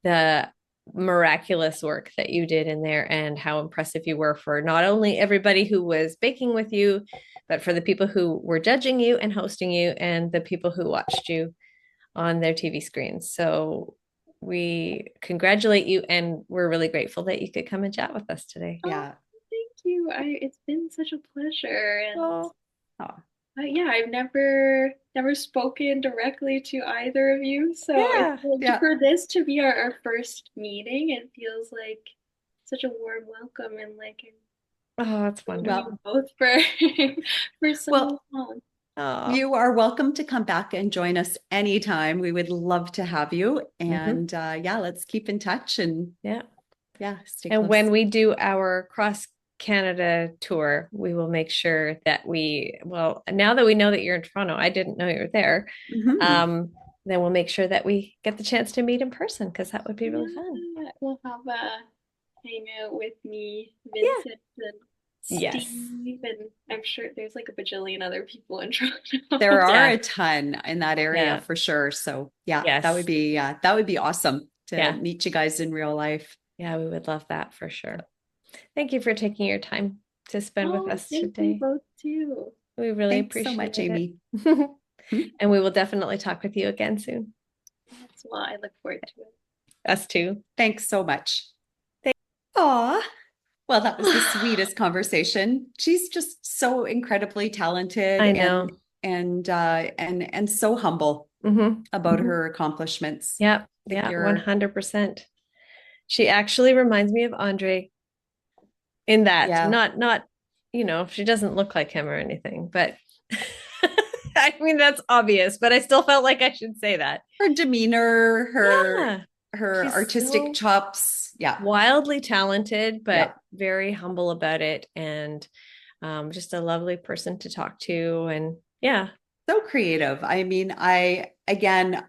the miraculous work that you did in there, and how impressive you were for not only everybody who was baking with you, but for the people who were judging you and hosting you, and the people who watched you on their TV screens. So we congratulate you, and we're really grateful that you could come and chat with us today. Oh, Yeah. thank you. I It's been such a pleasure and Oh, Oh, yeah, I've never spoken directly to either of you, so it's yeah. like yeah. for this to be our first meeting, it feels like such a warm welcome and like Oh, that's I've known Well, wonderful. you both for for so well, long. Oh, You are welcome to come back and join us anytime. We would love to have you. And yeah, let's keep in touch and yeah. stay And close. when we do our cross Canada tour, we will make sure that well, now that we know that you're in Toronto, I didn't know you were there. Mhm. Then we'll make sure that we get the chance to meet in person because that would be really fun. Yeah, we'll have a hangout with me, Yeah. Vincent, and Yes. Steve, and I'm sure there's like a bajillion other people in Toronto. There are Yeah. a ton in that area Yeah. for sure. So yeah, Yes. that would be awesome to Yeah. meet you guys in real life. Yeah, we would love that for sure. Thank you for taking your time to spend with Oh, us thank you today. both too. We really Thanks so much, appreciated Aimee. it. Hmm? And we will definitely talk with you again soon. That's why I look forward to it. Us too. Thanks so much. Thank- Aw. Well, that was the sweetest conversation. She's just so incredibly talented I know. and so humble Mm-hmm. about her accomplishments. Yeah. I think Yeah. you're 100%. She actually reminds me of Andre in that, yeah. not, she doesn't look like him or anything, but I mean, that's obvious, but I still felt like I should say that. Her demeanor, Yeah. her She's artistic so chops. Yeah. wildly talented, Yeah. but very humble about it. And just a lovely person to talk to. And yeah. So creative. I mean, again,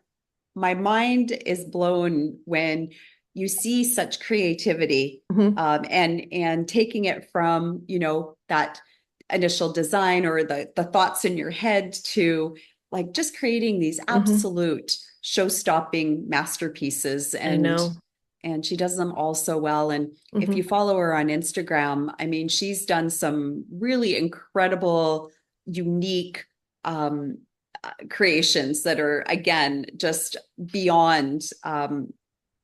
my mind is blown when you see such creativity Mm-hmm. and taking it from, that initial design or the thoughts in your head to like just creating these Mm-hmm. absolute show-stopping masterpieces. I know. And she does them all so well. And if Mm-hmm. you follow her on Instagram, I mean, she's done some really incredible, unique creations that are again just beyond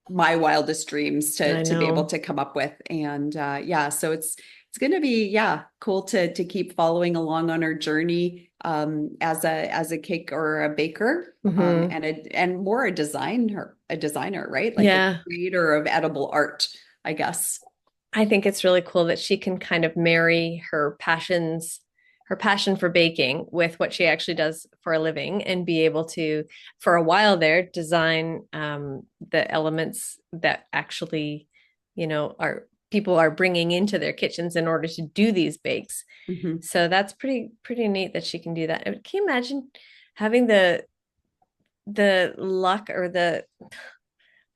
my wildest dreams I to be able know. to come up with. And yeah, so it's going to be cool to keep following along on her journey as a cake or a baker Mm-hmm. and more a designer, right? Like a Yeah. creator of edible art, I guess. I think it's really cool that she can kind of marry her passion for baking with what she actually does for a living and be able to, for a while there, design the elements that actually, are people are bringing into their kitchens in order to do these bakes. Mhm. So that's pretty neat that she can do that. Can you imagine having the luck or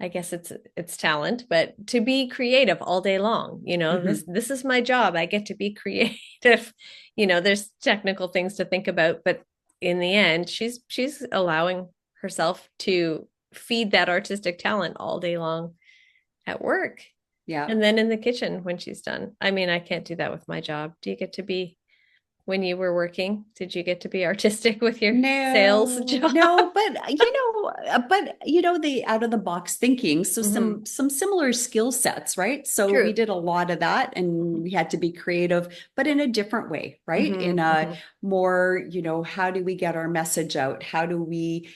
I guess it's talent, but to be creative all day long, this is my job. I get to be creative. There's technical things to think about, but in the end, she's allowing herself to feed that artistic talent all day long at work. Yeah. And then in the kitchen when she's done. I mean, I can't do that with my job. Do you get to be when you were working, did you get to be artistic with your sales job? No, but the out of the box thinking. So Mm-hmm. some similar skill sets, right? So we True. did a lot of that and we had to be creative, but in a different way, right? In Mm-hmm. a Mm-hmm. more, how do we get our message out? How do we,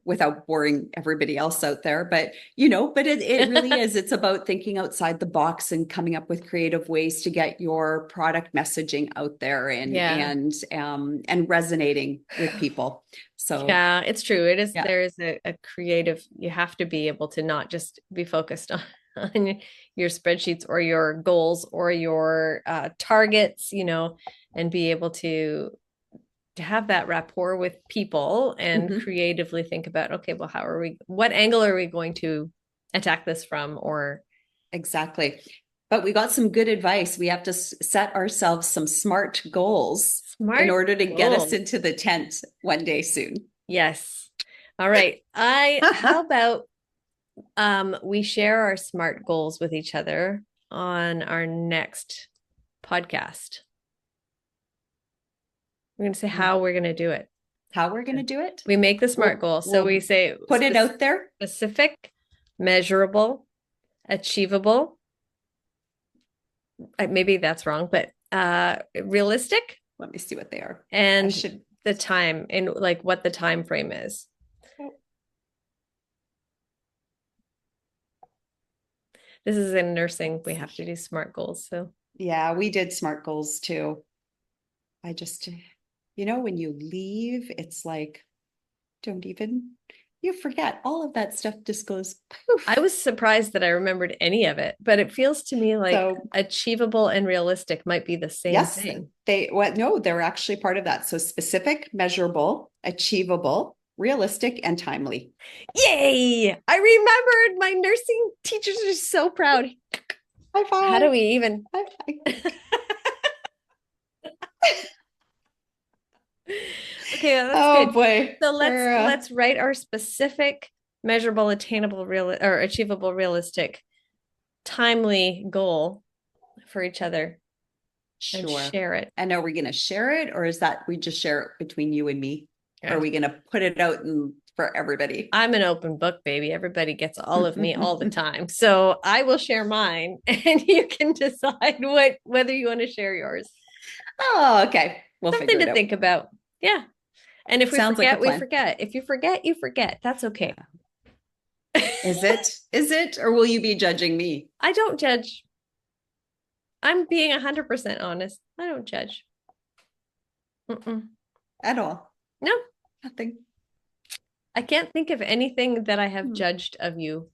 without boring everybody else out there, but it really is. It's about thinking outside the box and coming up with creative ways to get your product messaging out there Yeah. and resonating with people. So Yeah, it's true. It is, yeah. there is a creative, you have to be able to not just be focused on your spreadsheets or your goals or your targets, and be able to have that rapport with people and Mhm. creatively think about, okay, well, what angle are we going to attack this from? Or Exactly. But we got some good advice. We have to set ourselves some smart goals in smart order to get us goals. into the tent one day soon. Yes. All right. How about we share our SMART goals with each other on our next podcast. We're going to say how we're going to do it. How we're going to do it? We make the SMART goal. So we say put it out there. Specific, measurable, achievable. Maybe that's wrong, but realistic. Let me see what they are. And the time and like what the time frame is. This is in nursing. We have to do SMART goals. So yeah, we did SMART goals too. you know, when you leave, it's like, you forget all of that stuff just goes poof. I was surprised that I remembered any of it, but it feels to me like So, achievable and realistic might be the same yes, thing. no, they're actually part of that. So specific, measurable, achievable, realistic, and timely. Yay! I remembered. My nursing teachers are so proud. High five. How do we even? High five. Okay, that's Oh good. boy. So let's write our specific, measurable, attainable, real or achievable, realistic, timely goal for each other and Sure. share it. And are we going to share it, or is that we just share it between you and me? Or are we going to put it out for everybody? I'm an open book, baby. Everybody gets all of me all the time. So I will share mine and you can decide whether you want to share yours. Oh, okay. We'll Something figure it to out. think about. Yeah. And if we Sounds like a forget, we plan. forget. If you forget, you forget. That's okay. Is it? Or will you be judging me? I don't judge. I'm being 100% honest. I don't judge. At all? No. Nothing. I can't think of anything that I have judged of you.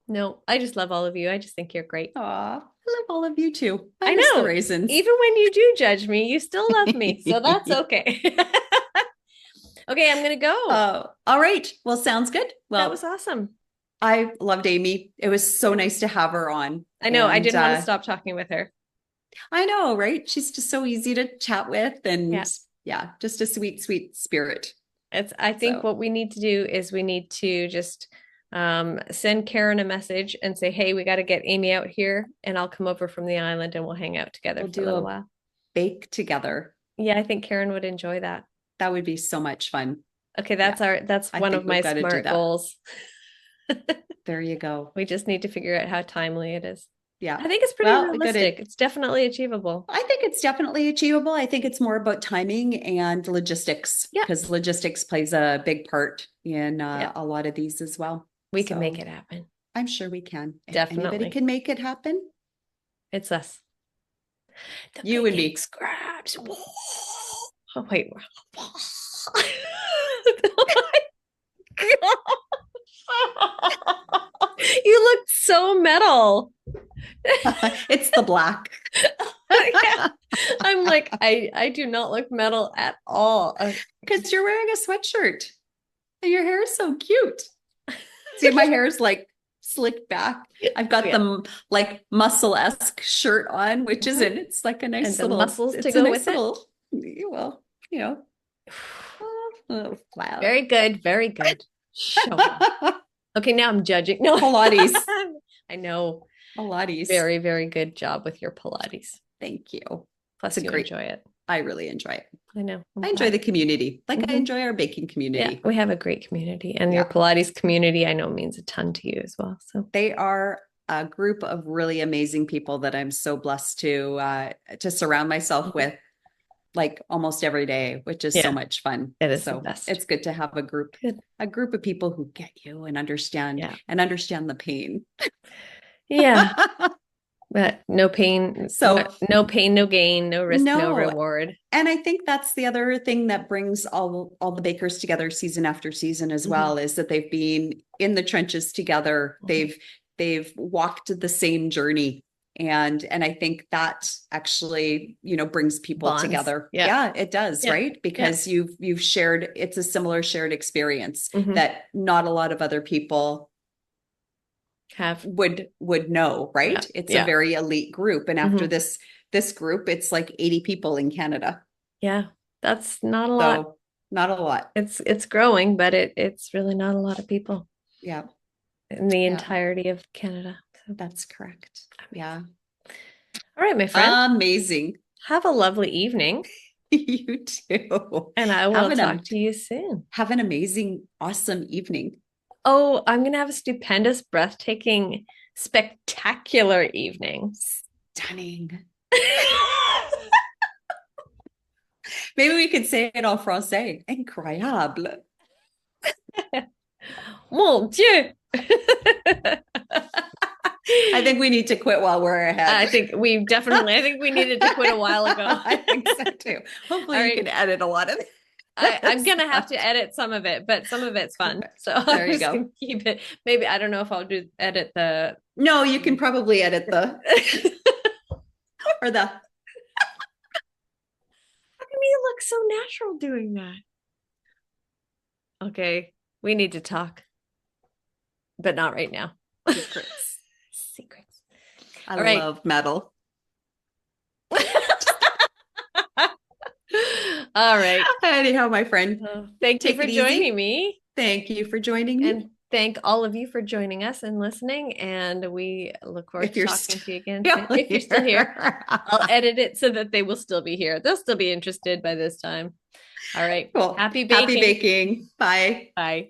No, I just love all of you. I just think you're great. Aw, I love all of you too. I know. The raisins. Even when you do judge me, you still love me. So that's okay. Okay, I'm going to go. All right. Well, sounds good. Well, that was awesome. I loved Aimee. It was so nice to have her on. I know. I didn't want to stop talking with her. I know, right? She's just so easy to chat with, and yeah, just a sweet, sweet spirit. I think what we need to do is we need to just send Karen a message and say, hey, we got to get Aimee out here, and I'll come over from the island and we'll hang out together for a little while. Bake together. Yeah, I think Karen would enjoy that. That would be so much fun. Okay, that's one of my SMART goals. There you go. We just need to figure out how timely it is. Yeah. I think it's pretty realistic. It's definitely achievable. I think it's definitely achievable. I think it's more about timing and logistics. Yeah. Because logistics plays a big part in a lot of these as well. We can make it happen. I'm sure we can. Definitely. If anybody can make it happen, it's us. You and me. Scraps. Oh, wait. You look so metal. It's the black. Yeah. I'm like, I do not look metal at all. Because you're wearing a sweatshirt and your hair is so cute. See, my hair is like slicked back. I've got the like muscle-esque shirt on, which is in. It's like a nice little muscles to go with it. Well, you know. Wow. Very good. Very good. Okay, now I'm judging. No, Pilates. I know. Pilates. Very, very good job with your Pilates. Thank you. Plus, you enjoy it. I really enjoy it. I know. I enjoy the community. Like I enjoy our baking community. Yeah, we have a great community, and your Pilates community, I know, means a ton to you as well. So they are a group of really amazing people that I'm so blessed to surround myself with, like almost every day, which is so much fun. It is the best. It's good to have a group of people who get you and understand the pain. Yeah. But no pain. So no pain, no gain, no risk, no reward. And I think that's the other thing that brings all the bakers together season after season as well, is that they've been in the trenches together. They've walked the same journey. And I think that actually, brings people together. Yeah, it does. Yeah. Right. Because you've shared, it's a similar shared experience that not a lot of other people would know. Right. Yeah. It's a very elite group. And after this group, it's like 80 people in Canada. Yeah. That's not a lot. Not a lot. It's growing, but it's really not a lot of people. Yeah. In the entirety of Canada. So. That's correct. Yeah. All right, my friend. Amazing. Have a lovely evening. You too. And I will talk to you soon. Have an amazing, awesome evening. Oh, I'm going to have a stupendous, breathtaking, spectacular evening. Stunning. Maybe we could say it en français. Incroyable. Mon Dieu. I think we need to quit while we're ahead. I think we needed to quit a while ago. I think so too. Hopefully All you right. can edit a lot of it. I'm gonna have to edit some of it, but some of it's fun. So There I'm you just go. gonna keep it. Maybe I don't know if I'll edit the No, you can probably edit the or the. How come you look so natural doing that? Okay, we need to talk, but not right now. Secrets. Secrets. I All right. love metal. All right. Anyhow, my friend. Thank you Take for it joining easy. me. Thank you for joining me. And thank all of you for joining us and listening. And we look forward to talking to you again. If you're still here, I'll edit it so that they will still be here. They'll still be interested by this time. All right. Cool. Happy baking. Happy baking. Bye. Bye.